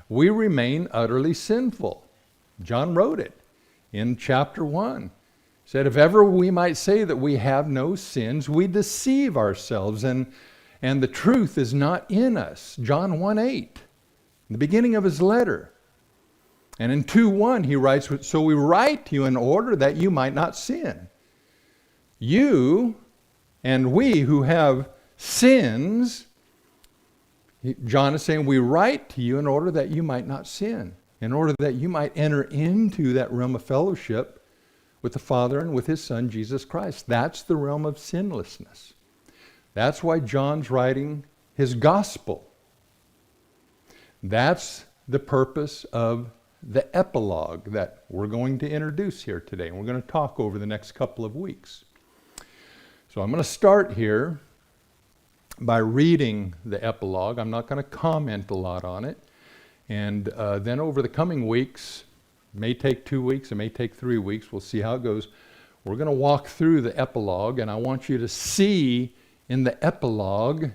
we remain utterly sinful. John wrote it in chapter 1. He said, if ever we might say that we have no sins, we deceive ourselves, and the truth is not in us. John 1:8, the beginning of his letter. And in 2:1 he writes, so we write to you in order that you might not sin. You and we who have sins, John is saying, we write to you in order that you might not sin, in order that you might enter into that realm of fellowship with the Father and with his Son, Jesus Christ. That's the realm of sinlessness. That's why John's writing his gospel. That's the purpose of the epilogue that we're going to introduce here today, and we're going to talk over the next couple of weeks. So I'm going to start here by reading the epilogue. I'm not going to comment a lot on it. And then over the coming weeks, it may take 2 weeks, it may take 3 weeks, we'll see how it goes. We're going to walk through the epilogue, and I want you to see in the epilogue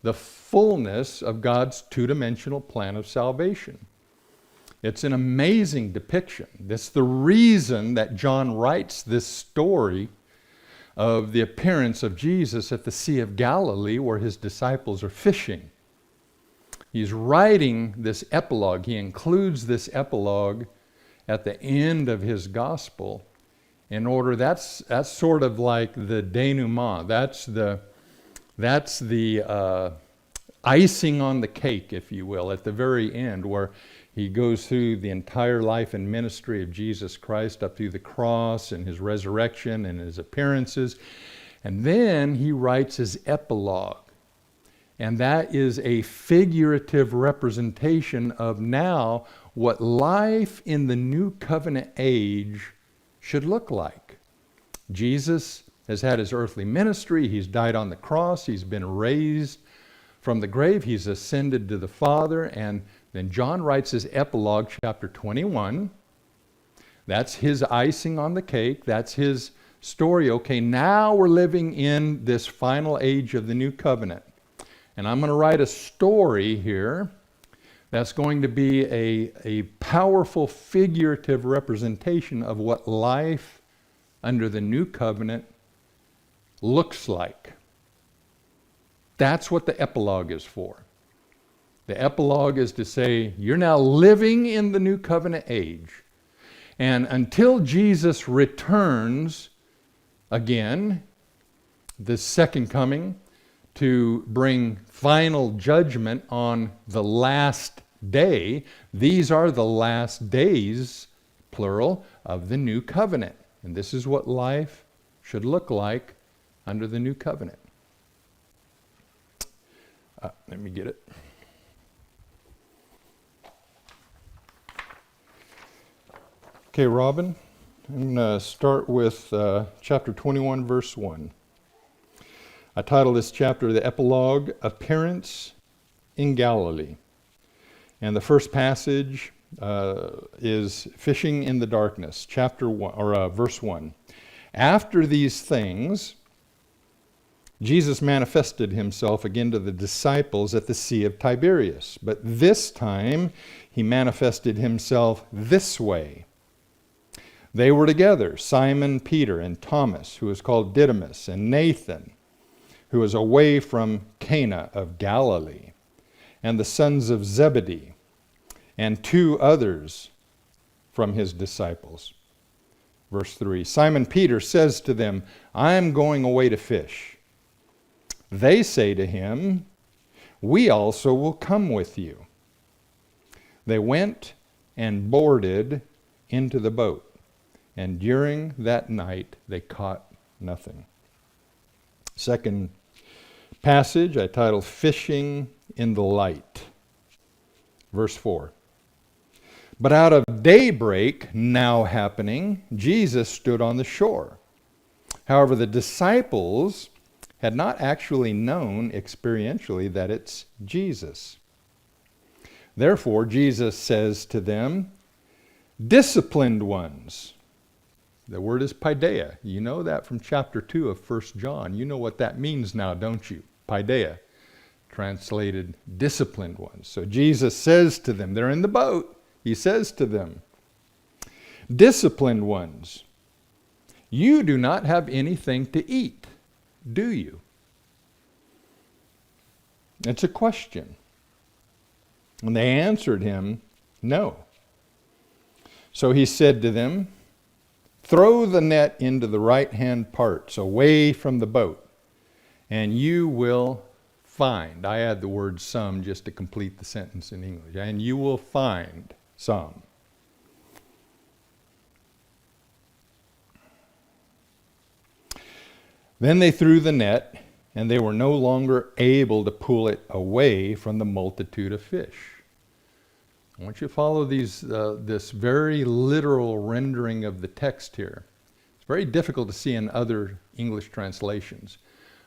the fullness of God's two-dimensional plan of salvation. It's an amazing depiction. That's the reason that John writes this story of the appearance of Jesus at the Sea of Galilee, where his disciples are fishing. He's writing this epilogue. He includes this epilogue at the end of his gospel in order, that's sort of like the denouement. That's the icing on the cake, if you will, at the very end, where he goes through the entire life and ministry of Jesus Christ up through the cross and his resurrection and his appearances. And then he writes his epilogue. And that is a figurative representation of now what life in the new covenant age should look like. Jesus has had his earthly ministry. He's died on the cross. He's been raised from the grave. He's ascended to the Father. And then John writes his epilogue, chapter 21. That's his icing on the cake. That's his story. Okay, now we're living in this final age of the new covenant. And I'm going to write a story here that's going to be a powerful figurative representation of what life under the new covenant looks like. That's what the epilogue is for. The epilogue is to say, you're now living in the new covenant age. And until Jesus returns again the second coming to bring final judgment on the last day. These are the last days, plural, of the new covenant. And this is what life should look like under the new covenant. Let me get it. Okay, Robin, I'm going to start with chapter 21, verse 1. I titled this chapter, The Epilogue, Appearance in Galilee. And the first passage is Fishing in the Darkness, chapter 1, or verse 1. After these things, Jesus manifested himself again to the disciples at the Sea of Tiberias. But this time, he manifested himself this way. They were together, Simon Peter and Thomas, who was called Didymus, and Nathan, who was away from Cana of Galilee, and the sons of Zebedee, and two others from his disciples. Verse 3, Simon Peter says to them, I am going away to fish. They say to him, we also will come with you. They went and boarded into the boat, and during that night they caught nothing. Second passage I titled Fishing in the Light. Verse 4. But out of daybreak now happening, Jesus stood on the shore. However, the disciples had not actually known experientially that it's Jesus. Therefore, Jesus says to them, disciplined ones. The word is paideia. You know that from chapter 2 of 1 John. You know what that means now, don't you? Paideia, translated disciplined ones. So Jesus says to them, they're in the boat. He says to them, disciplined ones, you do not have anything to eat, do you? It's a question. And they answered him, no. So he said to them, throw the net into the right-hand parts, away from the boat, and you will find. I add the word some just to complete the sentence in English. And you will find some. Then they threw the net, and they were no longer able to pull it away from the multitude of fish. I want you to follow this very literal rendering of the text here. It's very difficult to see in other English translations,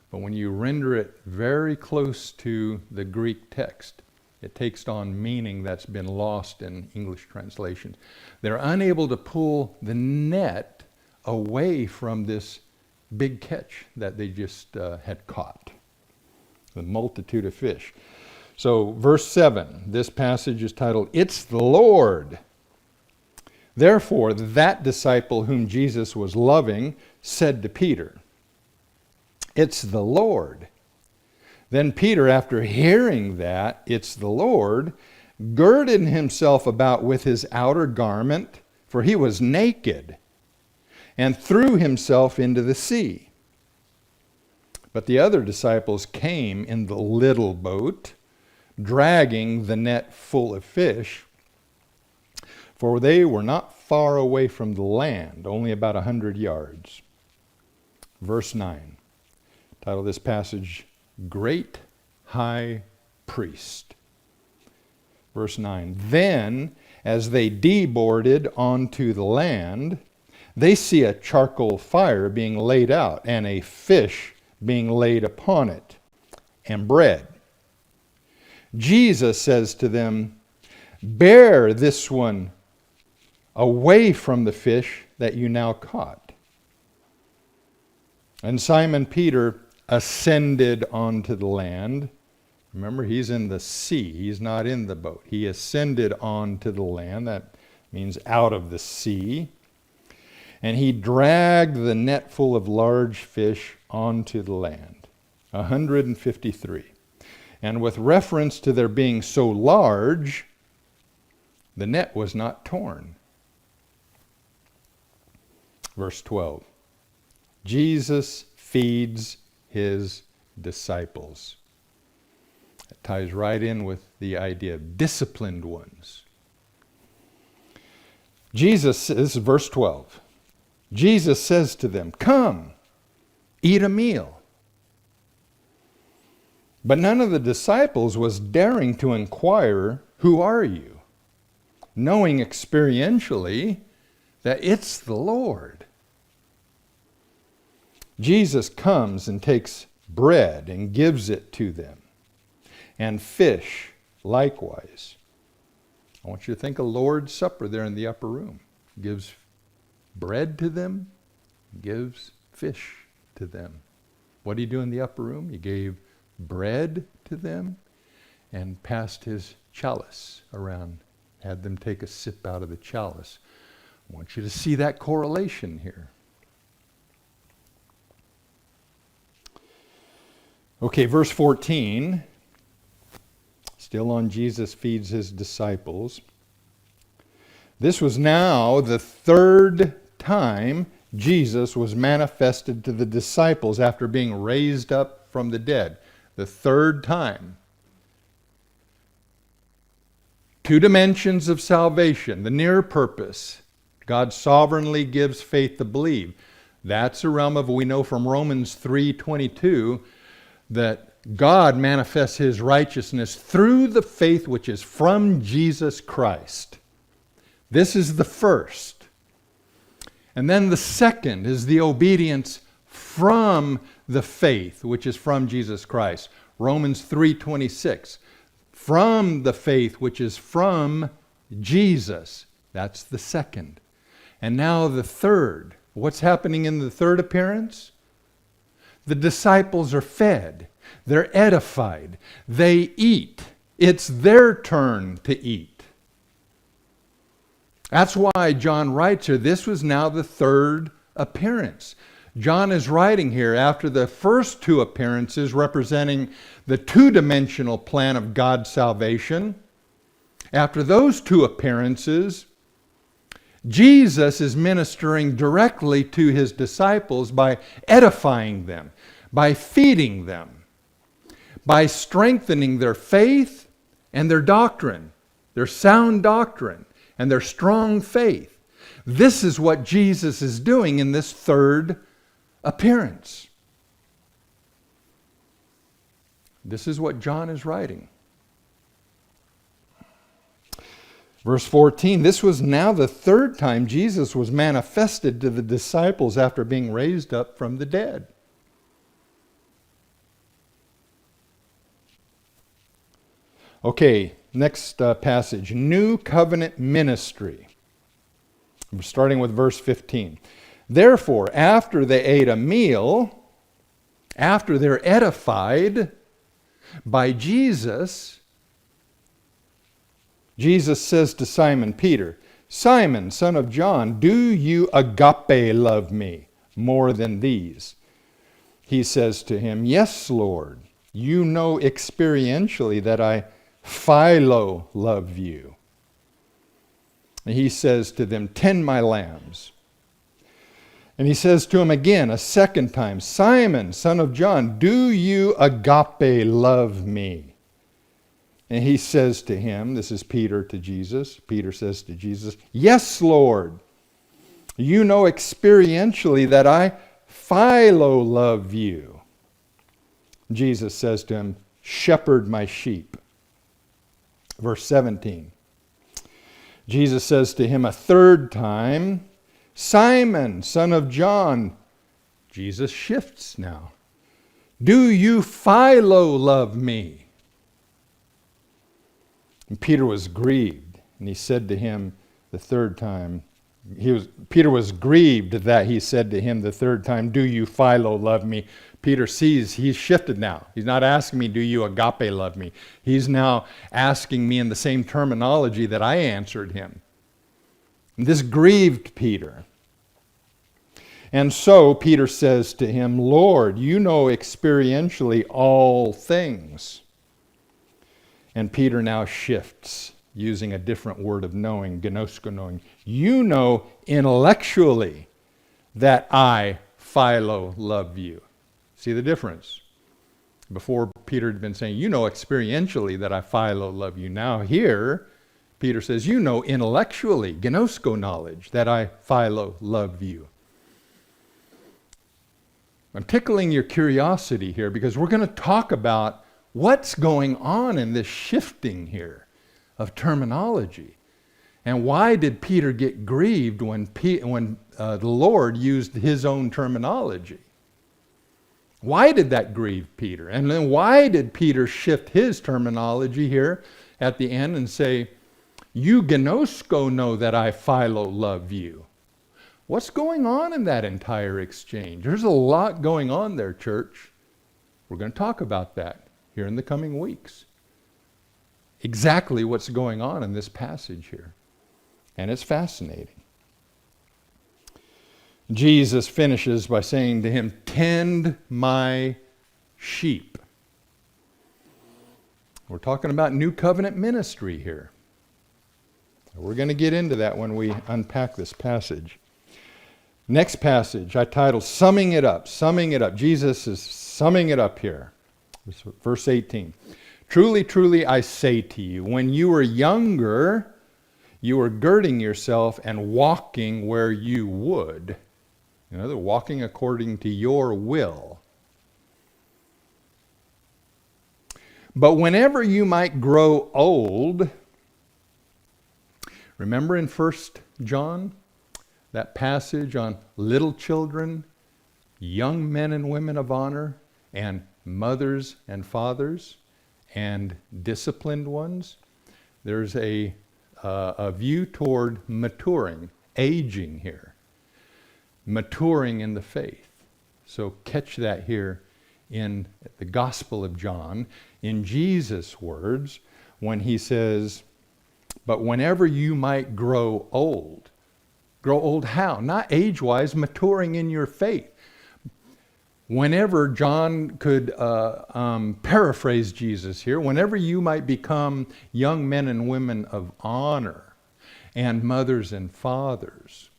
but when you render it very close to the Greek text, it takes on meaning that's been lost in English translations. They're unable to pull the net away from this big catch that they just had caught, the multitude of fish. So verse 7, this passage is titled, It's the Lord. Therefore, that disciple whom Jesus was loving said to Peter, It's the Lord. Then Peter, after hearing that, it's the Lord, girded himself about with his outer garment, for he was naked, and threw himself into the sea. But the other disciples came in the little boat, dragging the net full of fish, for they were not far away from the land, only about 100 yards. Verse 9, title of this passage, Great High Priest. Verse 9, then as they deboarded onto the land, they see a charcoal fire being laid out, and a fish being laid upon it, and bread. Jesus says to them, bear this one away from the fish that you now caught. And Simon Peter ascended onto the land. Remember, he's in the sea. He's not in the boat. He ascended onto the land. That means out of the sea. And he dragged the net full of large fish onto the land, 153. And with reference to their being so large, the net was not torn. Verse 12. Jesus feeds his disciples. It ties right in with the idea of disciplined ones. This is verse 12. Jesus says to them, "Come, eat a meal." But none of the disciples was daring to inquire, "Who are you?" knowing experientially that it's the Lord. Jesus comes and takes bread and gives it to them, and fish likewise. I want you to think of Lord's Supper there in the upper room. Gives bread to them, gives fish to them. What did he do in the upper room? He gave bread to them and passed his chalice around, had them take a sip out of the chalice. I want you to see that correlation here. Okay, verse 14, still on Jesus feeds his disciples. This was now the third time Jesus was manifested to the disciples after being raised up from the dead. The third time. Two dimensions of salvation. The near purpose. God sovereignly gives faith to believe. That's a realm of, we know from Romans 3:22, that God manifests his righteousness through the faith which is from Jesus Christ. This is the first. And then the second is the obedience from the faith which is from Jesus Christ. Romans 3:26. From the faith which is from Jesus. That's the second. And now the third. What's happening in the third appearance? The disciples are fed. They're edified. They eat. It's their turn to eat. That's why John writes here, this was now the third appearance. John is writing here after the first two appearances representing the two-dimensional plan of God's salvation. After those two appearances, Jesus is ministering directly to his disciples by edifying them, by feeding them, by strengthening their faith and their doctrine, their sound doctrine and their strong faith. This is what Jesus is doing in this third appearance. This is what John is writing. Verse 14, this was now the third time Jesus was manifested to the disciples after being raised up from the dead. Okay, next passage, New Covenant Ministry. I'm starting with verse 15. Therefore, after they ate a meal, after they're edified by Jesus, Jesus says to Simon Peter, "Simon, son of John, do you agape love me more than these?" He says to him, "Yes, Lord, you know experientially that I philo love you." And he says to them, "Tend my lambs." And he says to him again, a second time, "Simon, son of John, do you agape love me?" And he says to him, this is Peter to Jesus, Peter says to Jesus, "Yes, Lord, you know experientially that I philo love you." Jesus says to him, "Shepherd my sheep." Verse 17. Jesus says to him a third time, "Simon, son of John," Jesus shifts now, "do you philo love me?" And Peter was grieved, and he said to him the third time, Peter was grieved that he said to him the third time, "Do you philo love me?" Peter sees he's shifted now. He's not asking me, "Do you agape love me?" He's now asking me in the same terminology that I answered him. And this grieved Peter. And so Peter says to him, "Lord, you know experientially all things." And Peter now shifts, using a different word of knowing, gnosko knowing. "You know intellectually that I philo love you." See the difference? Before, Peter had been saying, you know experientially that I, Philo, love you. Now here, Peter says, you know intellectually, gnosko knowledge, that I, Philo, love you. I'm tickling your curiosity here because we're going to talk about what's going on in this shifting here of terminology. And why did Peter get grieved when the Lord used his own terminology? Why did that grieve Peter? And then why did Peter shift his terminology here at the end and say, you gnosko know that I, Philo, love you? What's going on in that entire exchange? There's a lot going on there, church. We're going to talk about that here in the coming weeks. Exactly what's going on in this passage here. And it's fascinating. Jesus finishes by saying to him, tend my sheep. We're talking about new covenant ministry here. We're going to get into that when we unpack this passage. Next passage I titled Summing It Up. Summing it up. Jesus is summing it up here. Verse 18. Truly, truly, I say to you, when you were younger, you were girding yourself and walking where you would. You know, they're walking according to your will. But whenever you might grow old, remember in 1 John, that passage on little children, young men and women of honor, and mothers and fathers, and disciplined ones. There's a view toward maturing, aging here. Maturing in the faith. So catch that here in the Gospel of John, in Jesus' words, when he says, but whenever you might grow old. Grow old how? Not age-wise, maturing in your faith. Whenever John could paraphrase Jesus here, whenever you might become young men and women of honor and mothers and fathers.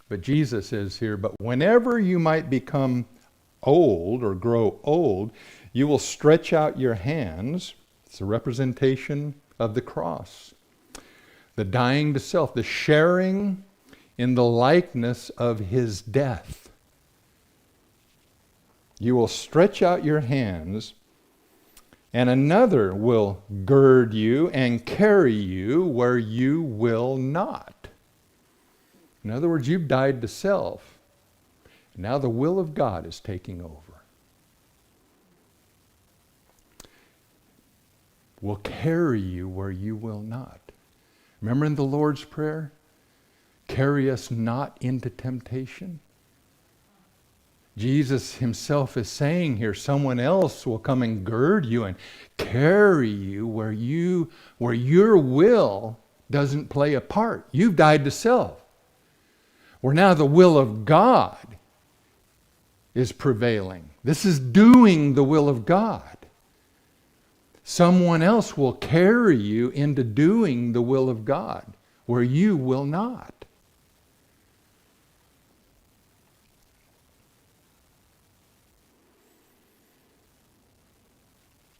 But Jesus says here, but whenever you might become old or grow old, you will stretch out your hands. It's a representation of the cross. The dying to self, the sharing in the likeness of his death. You will stretch out your hands, and another will gird you and carry you where you will not. In other words, you've died to self. Now the will of God is taking over. Will carry you where you will not. Remember in the Lord's Prayer? Carry us not into temptation. Jesus himself is saying here, someone else will come and gird you and carry you where your will doesn't play a part. You've died to self. Where now the will of God is prevailing. This is doing the will of God. Someone else will carry you into doing the will of God, where you will not.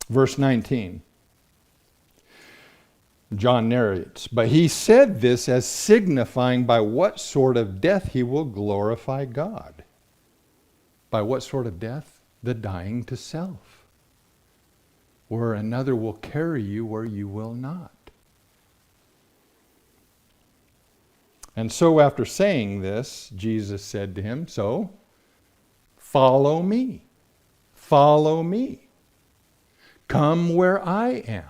Verse 19. John narrates, but he said this as signifying by what sort of death he will glorify God. By what sort of death? The dying to self. Where another will carry you where you will not. And so after saying this, Jesus said to him, so, follow me. Follow me. Come where I am.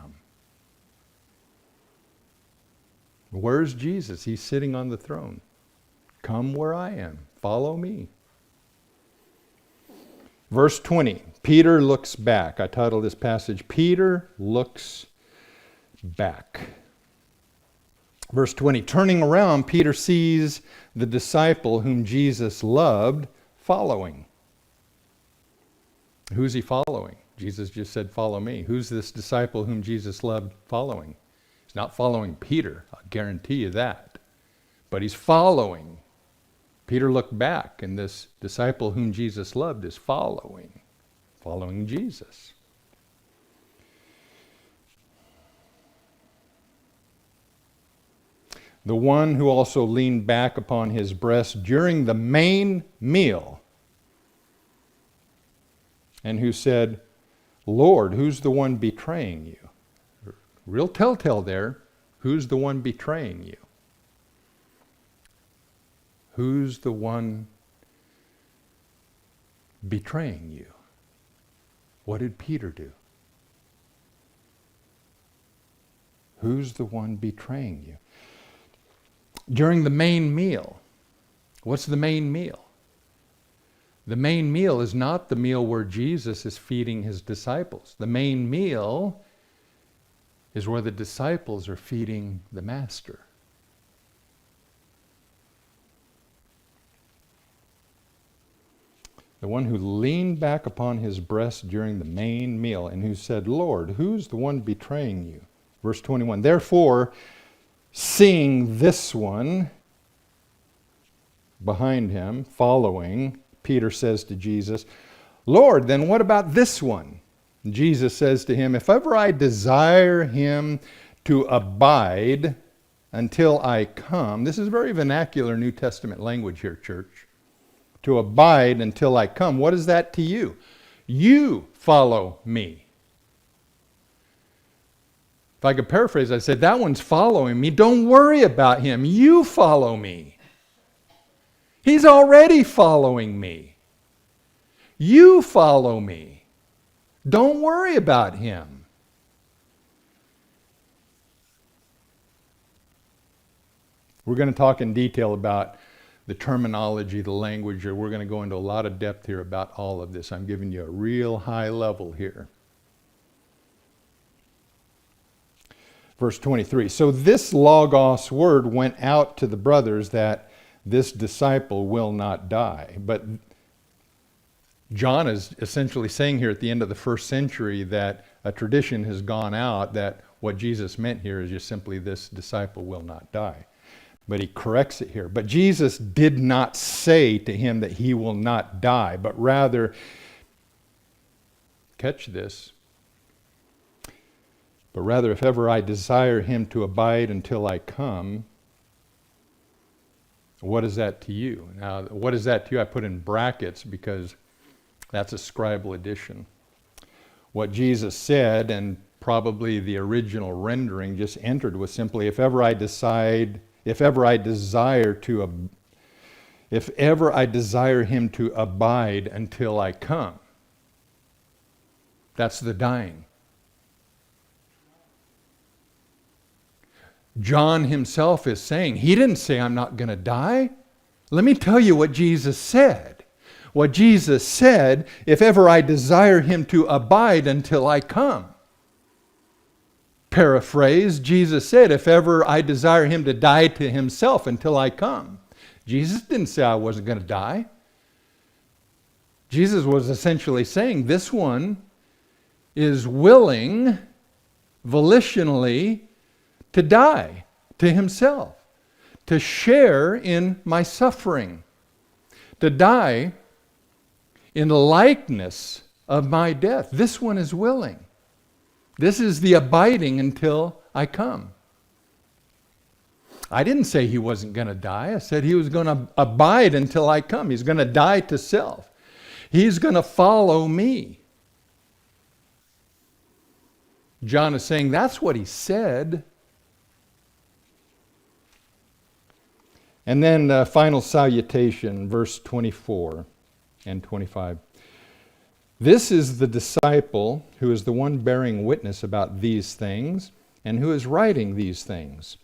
Where's Jesus? He's sitting on the throne. Come where I am. Follow me. Verse 20. Peter looks back. I titled this passage, Peter looks back. Verse 20. Turning around, Peter sees the disciple whom Jesus loved following. Who's he following? Jesus just said, follow me. Who's this disciple whom Jesus loved following? He's not following Peter, I'll guarantee you that. But he's following Peter looked back, and this disciple whom Jesus loved is following Jesus. The one who also leaned back upon his breast during the main meal, and who said, Lord, who's the one betraying you? Real telltale there. Who's the one betraying you? Who's the one betraying you? What did Peter do? Who's the one betraying you? During the main meal. What's the main meal? The main meal is not the meal where Jesus is feeding his disciples. The main meal is where the disciples are feeding the Master. The one who leaned back upon his breast during the main meal and who said, Lord, who's the one betraying you? Verse 21, therefore, seeing this one behind him, following, Peter says to Jesus, Lord, then what about this one? And Jesus says to him, if ever I desire him to abide until I come, this is very vernacular New Testament language here, church. To abide until I come. What is that to you? You follow me. If I could paraphrase, I said, that one's following me. Don't worry about him. You follow me. He's already following me. You follow me. Don't worry about him. We're going to talk in detail about the terminology, the language, or we're going to go into a lot of depth here about all of this. I'm giving you a real high level here. Verse 23, so this Logos word went out to the brothers that this disciple will not die. But John is essentially saying here at the end of the first century that a tradition has gone out that what Jesus meant here is just simply this disciple will not die. But he corrects it here. But Jesus did not say to him that he will not die, but rather, catch this, but rather if ever I desire him to abide until I come, what is that to you? Now, what is that to you? I put in brackets because that's a scribal addition. What Jesus said, and probably the original rendering just entered, was simply, if ever I desire him to abide until I come. That's the dying. John himself is saying, he didn't say I'm not going to die. Let me tell you what Jesus said. What Jesus said, if ever I desire him to abide until I come. Paraphrase, Jesus said, if ever I desire him to die to himself until I come. Jesus didn't say I wasn't going to die. Jesus was essentially saying this one is willing, volitionally, to die to himself, to share in my suffering, to die in the likeness of my death. This one is willing. This is the abiding until I come. I didn't say he wasn't going to die. I said he was going to abide until I come. He's going to die to self. He's going to follow me. John is saying that's what he said. And then final salutation, verse 24 and 25. This is the disciple who is the one bearing witness about these things and who is writing these things.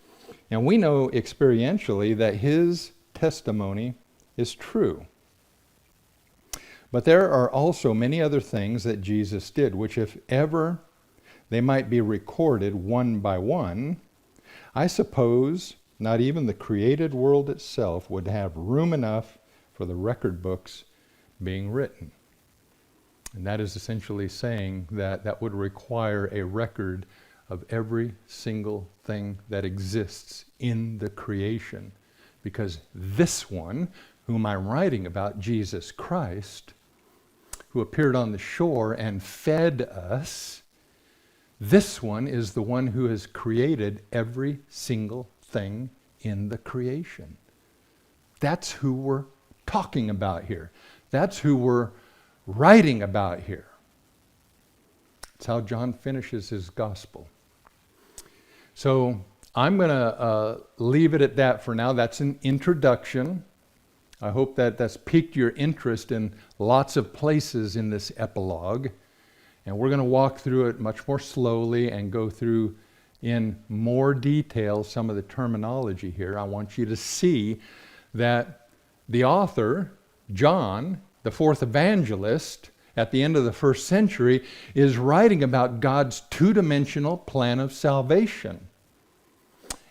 And we know experientially that his testimony is true. But there are also many other things that Jesus did, which if ever they might be recorded one by one, I suppose not even the created world itself would have room enough for the record books being written. And that is essentially saying that that would require a record of every single thing that exists in the creation. Because this one, whom I'm writing about, Jesus Christ, who appeared on the shore and fed us, this one is the one who has created every single thing in the creation. That's who we're talking about here. That's who we're writing about here. That's how John finishes his gospel. So I'm going to leave it at that for now. That's an introduction. I hope that that's piqued your interest in lots of places in this epilogue. And we're going to walk through it much more slowly and go through in more detail some of the terminology here. I want you to see that the author, John, the fourth evangelist, at the end of the first century, is writing about God's two-dimensional plan of salvation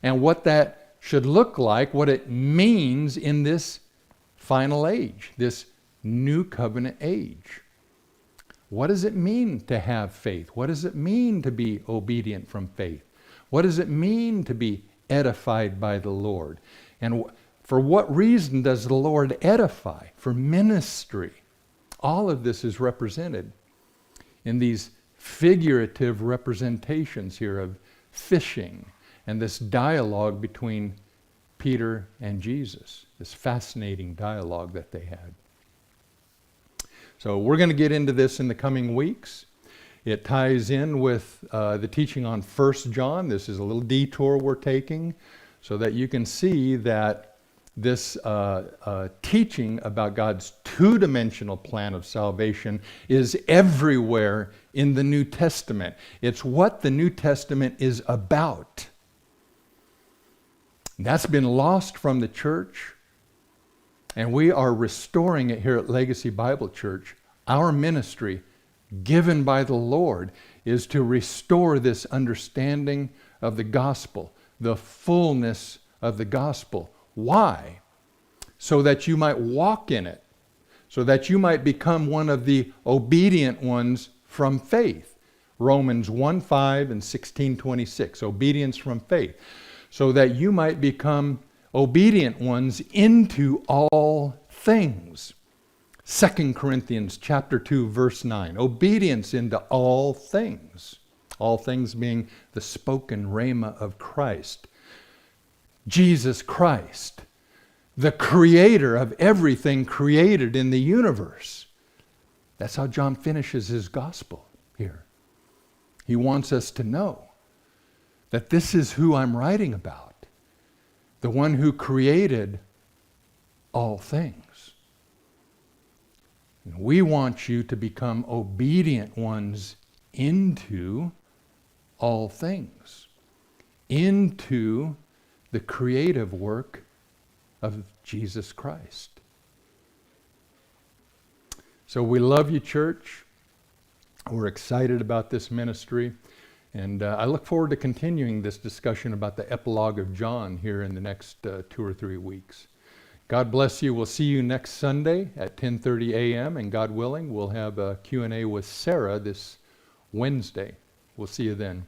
and what that should look like, what it means in this final age, this new covenant age. What does it mean to have faith? What does it mean to be obedient from faith? What does it mean to be edified by the Lord? And for what reason does the Lord edify? For ministry. All of this is represented in these figurative representations here of fishing and this dialogue between Peter and Jesus, this fascinating dialogue that they had. So we're going to get into this in the coming weeks. It ties in with the teaching on 1 John. This is a little detour we're taking so that you can see that this teaching about God's two-dimensional plan of salvation is everywhere in the New Testament. It's what the New Testament is about. That's been lost from the church, and we are restoring it here at Legacy Bible Church. Our ministry, given by the Lord, is to restore this understanding of the gospel, the fullness of the gospel. Why? So that you might walk in it, so that you might become one of the obedient ones from faith. Romans 1:5 and 16:26, obedience from faith. So that you might become obedient ones into all things. 2 Corinthians chapter 2, verse 9, obedience into all things. All things being the spoken rhema of Christ. Jesus Christ, the creator of everything created in the universe. That's how John finishes his gospel here. He wants us to know that this is who I'm writing about, the one who created all things. And we want you to become obedient ones into all things, into the creative work of Jesus Christ. So we love you, church. We're excited about this ministry. And I look forward to continuing this discussion about the Epilogue of John here in the next 2 or 3 weeks. God bless you. We'll see you next Sunday at 10:30 a.m. And God willing, we'll have a Q&A with Sarah this Wednesday. We'll see you then.